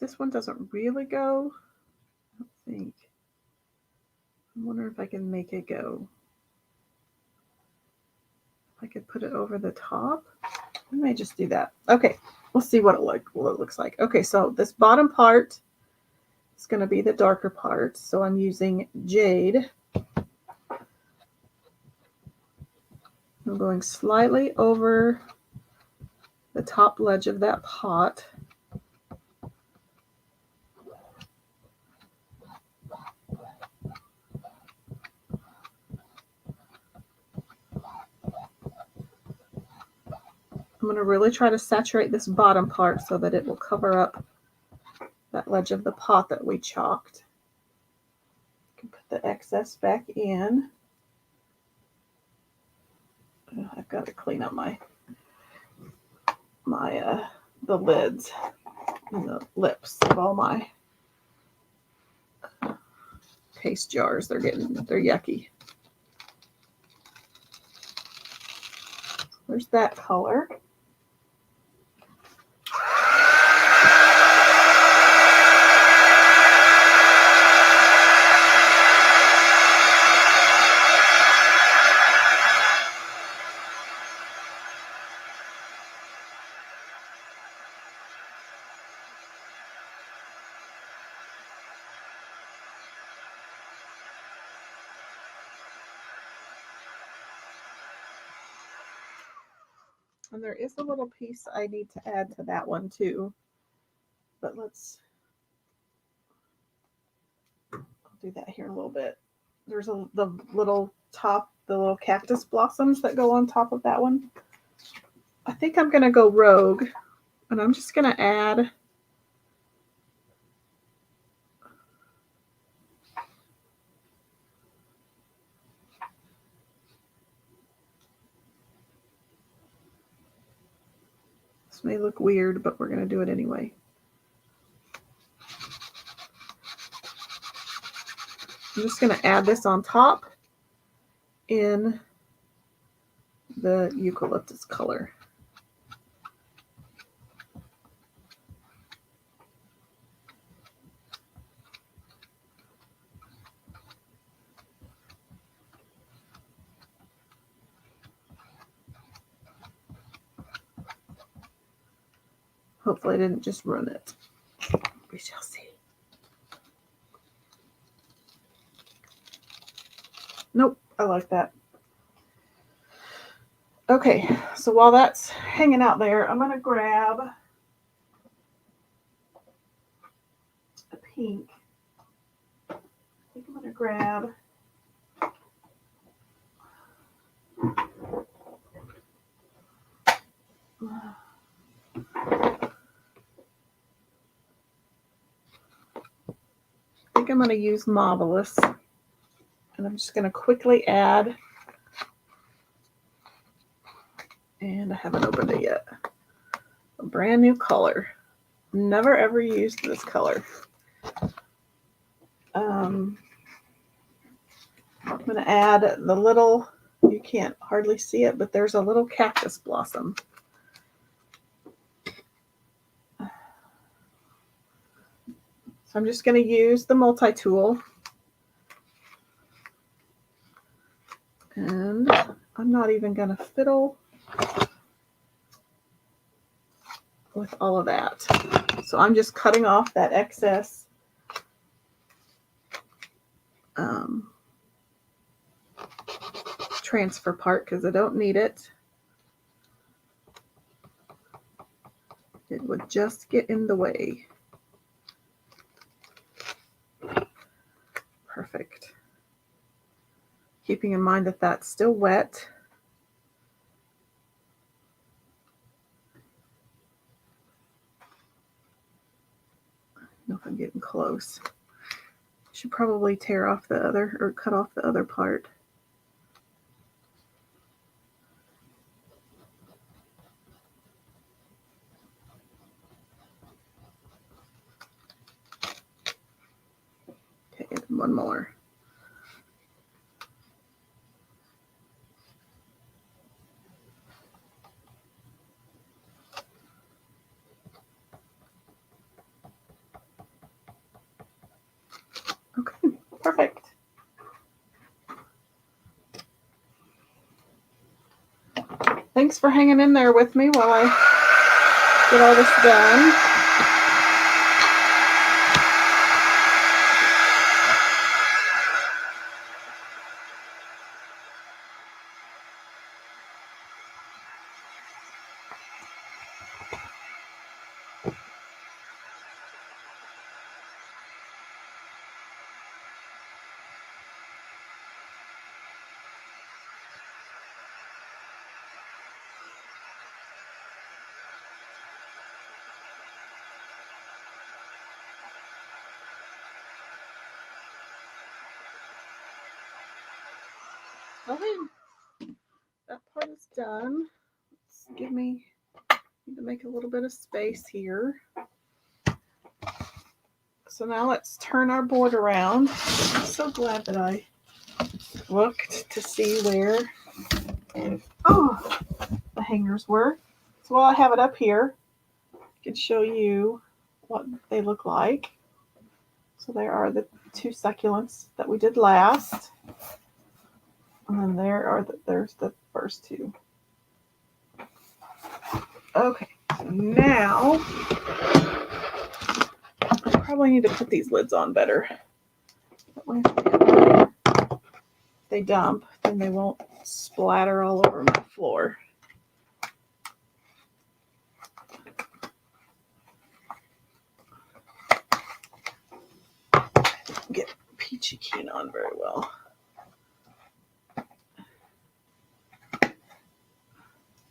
A: this one doesn't really go. I don't think. I wonder if I can make it go. If I could put it over the top. I may just do that. Okay, we'll see what it looks like. Okay, so this bottom part is going to be the darker part. So I'm using Jade. I'm going slightly over the top ledge of that pot. I'm going to really try to saturate this bottom part so that it will cover up that ledge of the pot that we chalked. I can put the excess back in. I've got to clean up the lids and the lips of all my paste jars. They're yucky. There's that color. And there is a little piece I need to add to that one too. But I'll do that here in a little bit. There's the little cactus blossoms that go on top of that one. I think I'm going to go rogue, and I'm just going to add this. May look weird, but we're going to do it anyway. I'm just going to add this on top, in the eucalyptus color. Hopefully I didn't just ruin it. We shall see. Nope, I like that. Okay, so while that's hanging out there, I'm going to grab a pink. I think I'm going to grab I'm going to use Marvelous, and I'm just going to quickly add, and I haven't opened it yet, a brand new color. Never ever used this color. I'm going to add the little, you can't hardly see it, but there's a little cactus blossom. So I'm just going to use the multi-tool. And I'm not even going to fiddle with all of that. So I'm just cutting off that excess transfer part because I don't need it. It would just get in the way. Perfect. Keeping in mind that that's still wet. I don't know if I'm getting close. Should probably tear off the other, or cut off the other part. Okay, and one more. Okay, perfect. Thanks for hanging in there with me while I get all this done. Okay, that part is done. Need to make a little bit of space here. So now let's turn our board around. I'm so glad that I looked to see where the hangers were. So while I have it up here, I can show you what they look like. So there are the two succulents that we did last. And then there's the first two. Okay, now I probably need to put these lids on better. That way if they dump, then they won't splatter all over my floor. Get peachy keen on very well.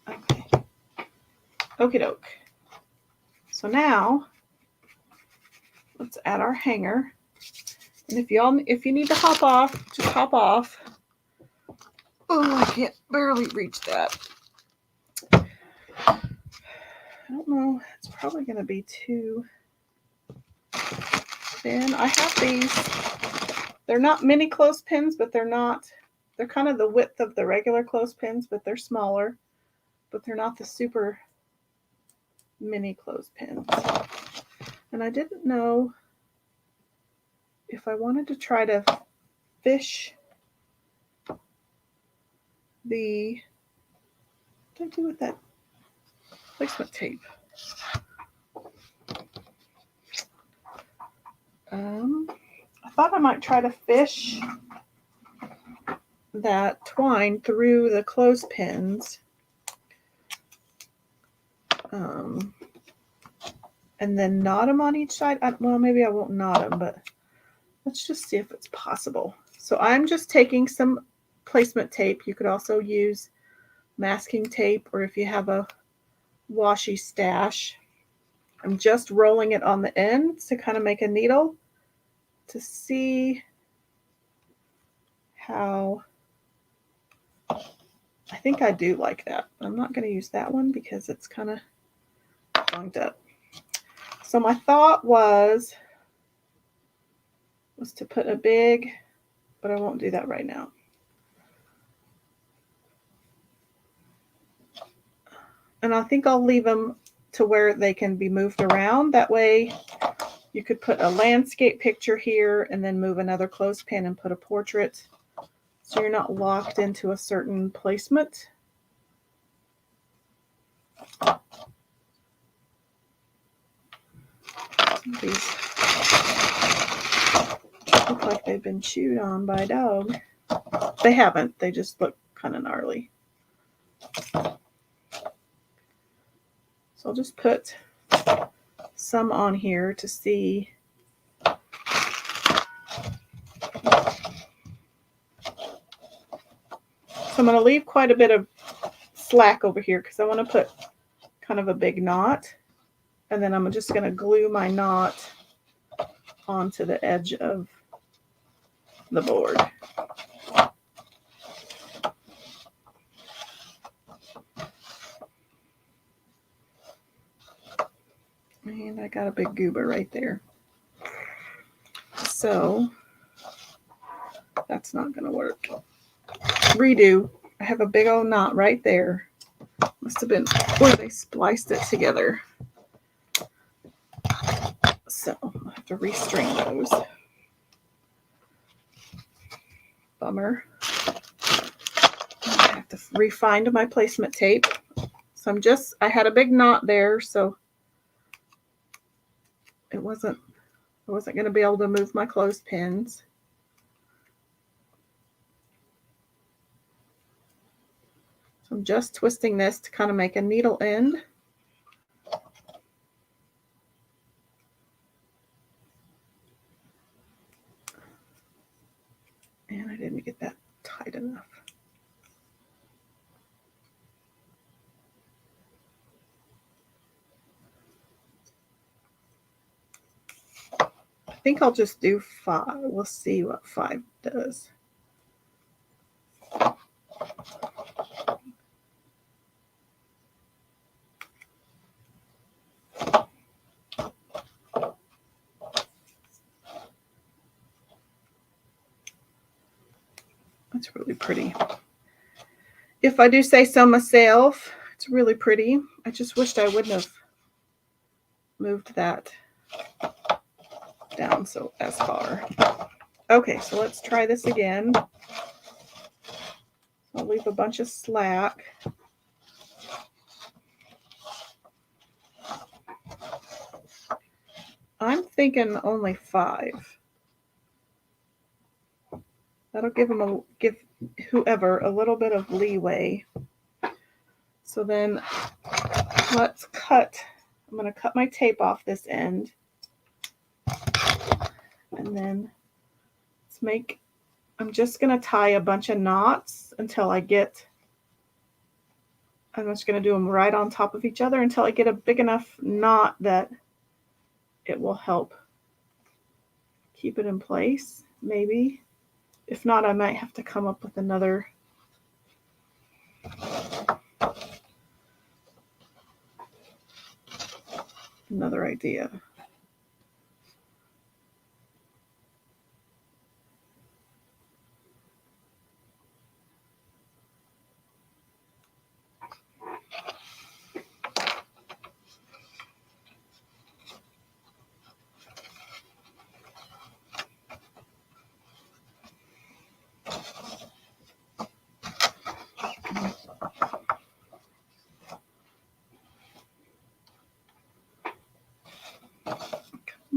A: Okay. Okie doke. So now let's add our hanger. And if you need to hop off, just hop off. Oh, I can't barely reach that. I don't know. It's probably going to be too thin. I have these. They're not mini clothespins, but they're not They're kind of the width of the regular clothespins, but they're smaller. But they're not the super mini clothespins. And I didn't know if I wanted to try to fish the, what did I do with that placement tape? I thought I might try to fish that twine through the clothespins. And then knot them on each side. Well, maybe I won't knot them, but let's just see if it's possible. So I'm just taking some placement tape. You could also use masking tape, or if you have a washi stash. I'm just rolling it on the ends to kind of make a needle to see how. I think I do like that. I'm not going to use that one because it's kind of bunked up. So my thought was to put a big, but I won't do that right now. And I think I'll leave them to where they can be moved around. That way you could put a landscape picture here and then move another clothespin and put a portrait. So you're not locked into a certain placement. These look like they've been chewed on by a dog. They haven't. They just look kind of gnarly. So I'll just put some on here to see. So I'm going to leave quite a bit of slack over here because I want to put kind of a big knot. And then I'm just going to glue my knot onto the edge of the board. And I got a big goober right there. So that's not going to work. Redo. I have a big old knot right there. Must have been where they spliced it together. So I'll have to restring those. Bummer. I have to refind my placement tape. So I had a big knot there, so I wasn't going to be able to move my clothespins. So I'm just twisting this to kind of make a needle end. And I didn't get that tight enough. I think I'll just do 5. We'll see what 5 does. That's really pretty. If I do say so myself, it's really pretty. I just wished I wouldn't have moved that down so as far. Okay, so let's try this again. I'll leave a bunch of slack. I'm thinking only 5. That'll give whoever a little bit of leeway. So then let's cut. I'm going to cut my tape off this end. And then I'm just going to tie a bunch of knots until I'm just going to do them right on top of each other until I get a big enough knot that it will help keep it in place, maybe. If not, I might have to come up with another idea.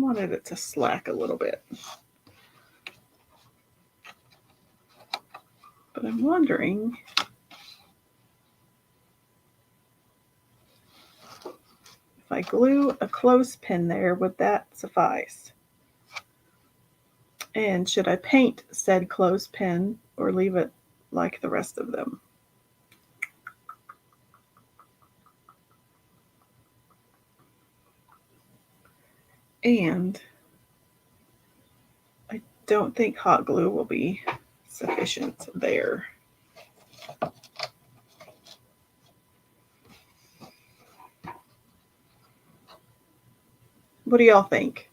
A: wanted it to slack a little bit. But I'm wondering if I glue a clothespin there, would that suffice? And should I paint said clothespin or leave it like the rest of them? And I don't think hot glue will be sufficient there. What do y'all think?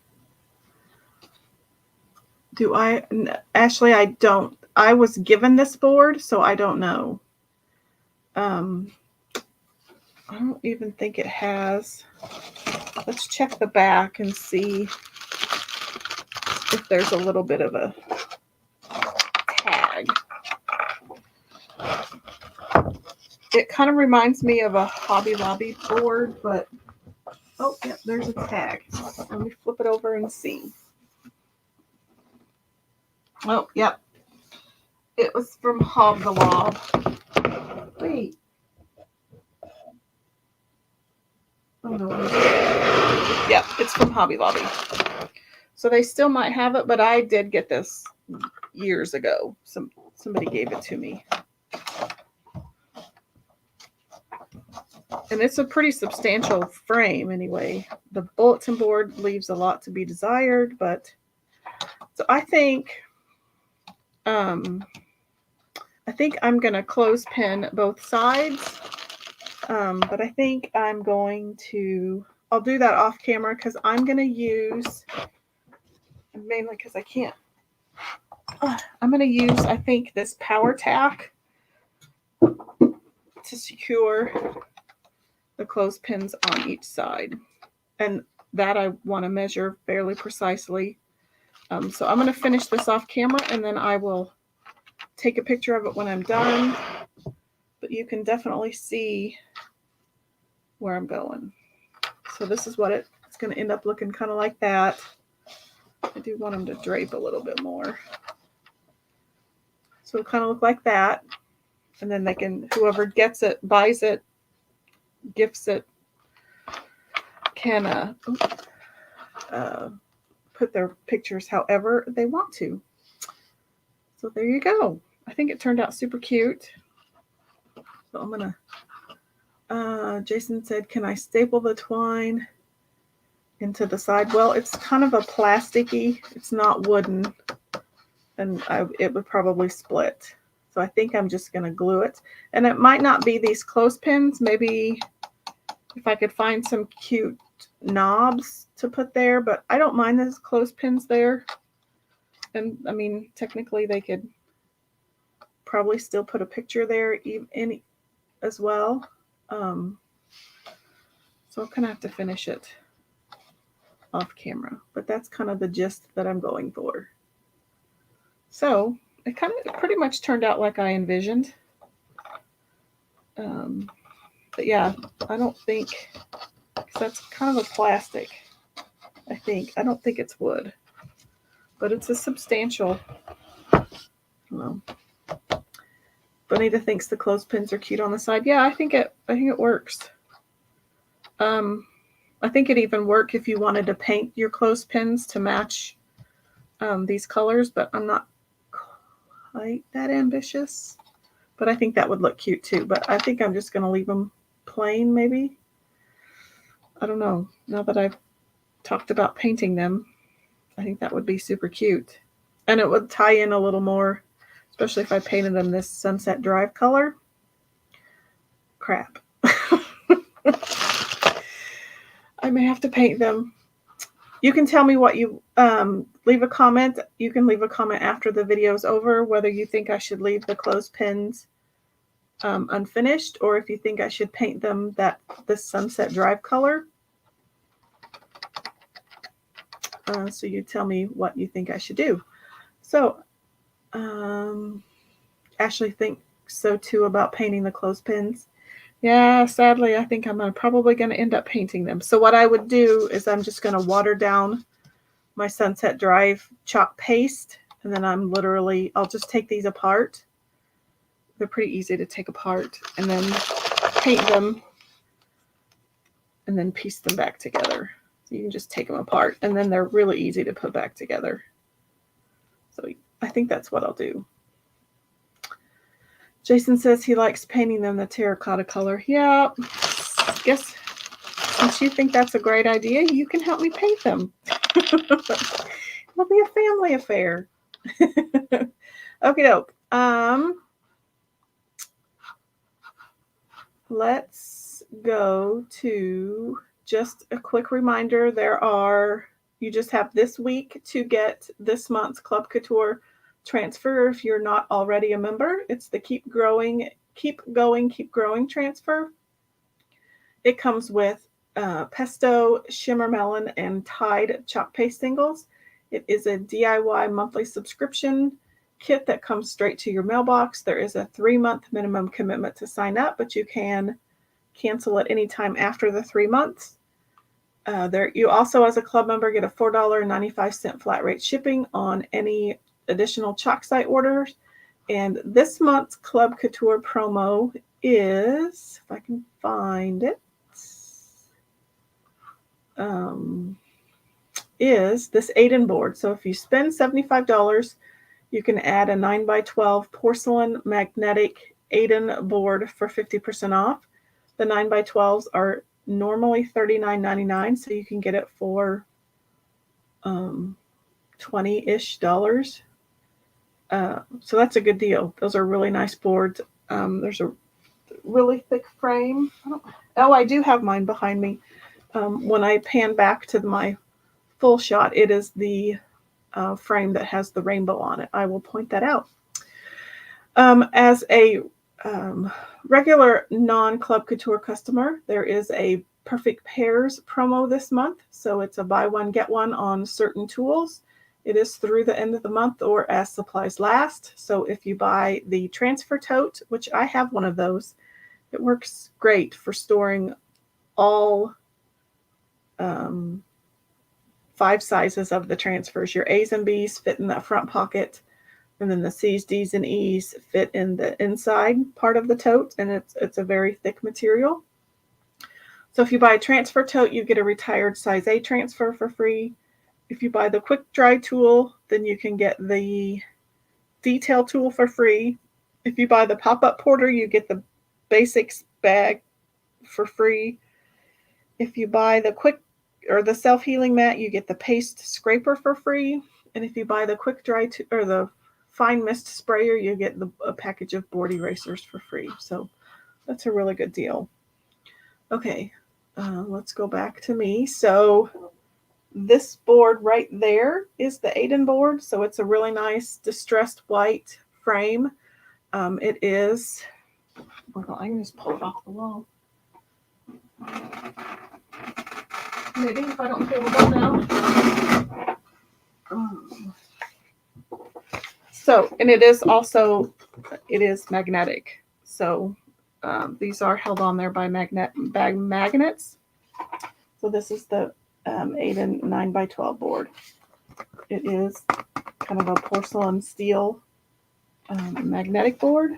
A: Ashley, I don't. I was given this board, so I don't know. I don't even think it has. Let's check the back and see if there's a little bit of a tag. It kind of reminds me of a Hobby Lobby board, but oh, yeah, there's a tag. Let me flip it over and see. Oh, yep. It was from Hobby Lobby. Wait. Oh, no. Yep, it's from Hobby Lobby. So they still might have it, but I did get this years ago. Somebody gave it to me. And it's a pretty substantial frame anyway. The bulletin board leaves a lot to be desired, but so I think I'm gonna clothespin both sides. But I think I'll do that off camera because I'm gonna use, mainly because I can't. I'm gonna use, I think, this power tack to secure the clothespins on each side, and that I want to measure fairly precisely. So I'm going to finish this off camera, and then I will take a picture of it when I'm done. But you can definitely see where I'm going. So this is what it's going to end up looking, kind of like that. I do want them to drape a little bit more. So it'll kind of look like that. And then they can, whoever gets it, buys it, gifts it, can put their pictures however they want to. So there you go. I think it turned out super cute. So I'm gonna, Jason said, can I staple the twine into the side? Well, it's kind of a plasticky, it's not wooden, and it would probably split. So I think I'm just gonna glue it. And it might not be these clothespins. Maybe if I could find some cute knobs to put there, but I don't mind those clothespins there. And I mean, technically they could probably still put a picture there in as well. So I'm gonna have to finish it off camera, but that's kind of the gist that I'm going for. So it pretty much turned out like I envisioned. But yeah, I don't think, because that's kind of a plastic, I don't think it's wood, but it's a substantial, I don't know. Bonita thinks the clothespins are cute on the side. Yeah, I think it works. I think it even work if you wanted to paint your clothespins to match these colors, but I'm not quite that ambitious. But I think that would look cute too. But I think I'm just going to leave them plain, maybe. I don't know. Now that I've talked about painting them, I think that would be super cute. And it would tie in a little more, especially if I painted them this Sunset Drive color. Crap. I may have to paint them. You can tell me what you, leave a comment. You can leave a comment after the video is over, whether you think I should leave the clothespins unfinished, or if you think I should paint them this Sunset Drive color. So you tell me what you think I should do. So Ashley thinks so too about painting the clothespins. Yeah, sadly, I think I'm probably going to end up painting them. So what I would do is I'm just going to water down my Sunset Drive chalk paste, and then I'll just take these apart. They're pretty easy to take apart, and then paint them, and then piece them back together. So you can just take them apart, and then they're really easy to put back together. So I think that's what I'll do. Jason says he likes painting them the terracotta color. Yeah, guess since you think that's a great idea, you can help me paint them. It'll be a family affair. Okie doke. Let's go to just a quick reminder. You just have this week to get this month's Club Couture transfer if you're not already a member. It's the Keep Going, Keep Growing transfer. It comes with pesto, shimmer melon, and Tide chalk paste singles. It is a DIY monthly subscription kit that comes straight to your mailbox. There is a 3-month minimum commitment to sign up, but you can cancel at any time after the 3 months. You also, as a club member, get a $4.95 flat rate shipping on any additional chalk site orders. And this month's Club Couture promo is, if I can find it, is this Aiden board. So if you spend $75, you can add a 9x12 porcelain magnetic Aiden board for 50% off. The 9x12s are normally $39.99, so you can get it for $20-ish. So that's a good deal. Those are really nice boards. There's a really thick frame. I do have mine behind me. When I pan back to my full shot, it is the frame that has the rainbow on it. I will point that out. As a regular non-Club Couture customer, there is a Perfect Pairs promo this month. So it's a buy one, get one on certain tools. It is through the end of the month or as supplies last. So if you buy the transfer tote, which I have one of those, it works great for storing all 5 sizes of the transfers. Your A's and B's fit in that front pocket, and then the C's, D's, and E's fit in the inside part of the tote, and it's a very thick material. So if you buy a transfer tote, you get a retired size A transfer for free. If you buy the quick dry tool, then you can get the detail tool for free. If you buy the pop-up porter, you get the basics bag for free. If you buy the quick or the self-healing mat, you get the paste scraper for free. And if you buy the quick dry or the fine mist sprayer, you get a package of board erasers for free. So that's a really good deal. Okay, let's go back to me. So this board right there is the Aiden board. So it's a really nice distressed white frame. It is, I can just pull it off the wall. Maybe if I don't pull the ball down. So, and it is magnetic. So these are held on there by magnets. So this is the Aiden 9x12 board. It is kind of a porcelain steel magnetic board.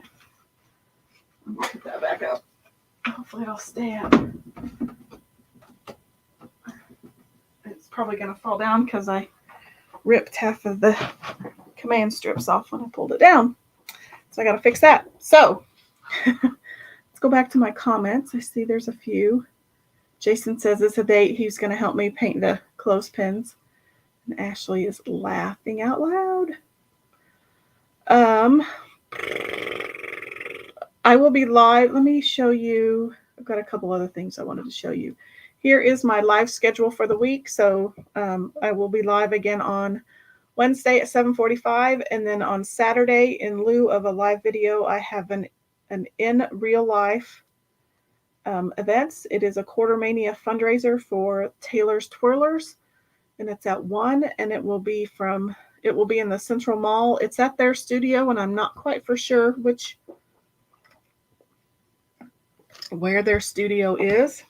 A: Let me put that back up. Hopefully it'll stand. It's probably going to fall down because I ripped half of the command strips off when I pulled it down. So I got to fix that. So let's go back to my comments. I see there's a few. Jason says it's a date. He's going to help me paint the clothespins. And Ashley is laughing out loud. I will be live. Let me show you. I've got a couple other things I wanted to show you. Here is my live schedule for the week. So I will be live again on Wednesday at 7:45, and then on Saturday, in lieu of a live video, I have an in real life events. It is a Quartermania fundraiser for Taylor's Twirlers, and it's at 1, and it will be in the Central Mall. It's at their studio, and I'm not quite for sure where their studio is.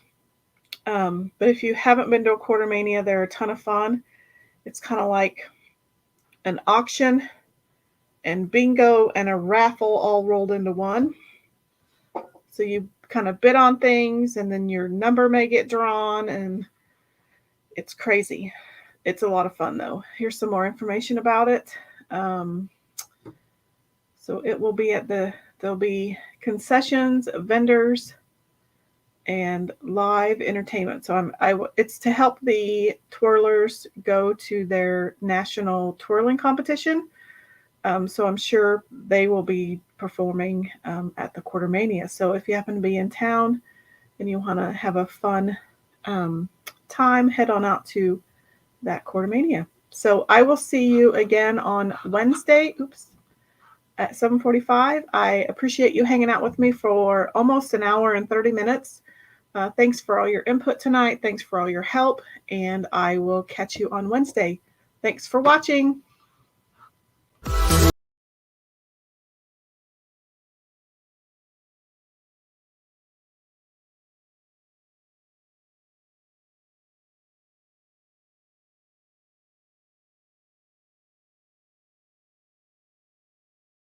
A: But if you haven't been to a Quartermania, they're a ton of fun. It's kind of like an auction and bingo and a raffle all rolled into one. So you kind of bid on things and then your number may get drawn, and it's crazy. It's a lot of fun though. Here's some more information about it. So it will be there'll be concessions, vendors, and live entertainment. So it's to help the twirlers go to their national twirling competition. So I'm sure they will be performing at the Quartermania. So if you happen to be in town and you want to have a fun time, head on out to that Quartermania. So I will see you again on Wednesday. At 7:45. I appreciate you hanging out with me for almost an hour and 30 minutes. Thanks for all your input tonight. Thanks for all your help. And I will catch you on Wednesday. Thanks for watching.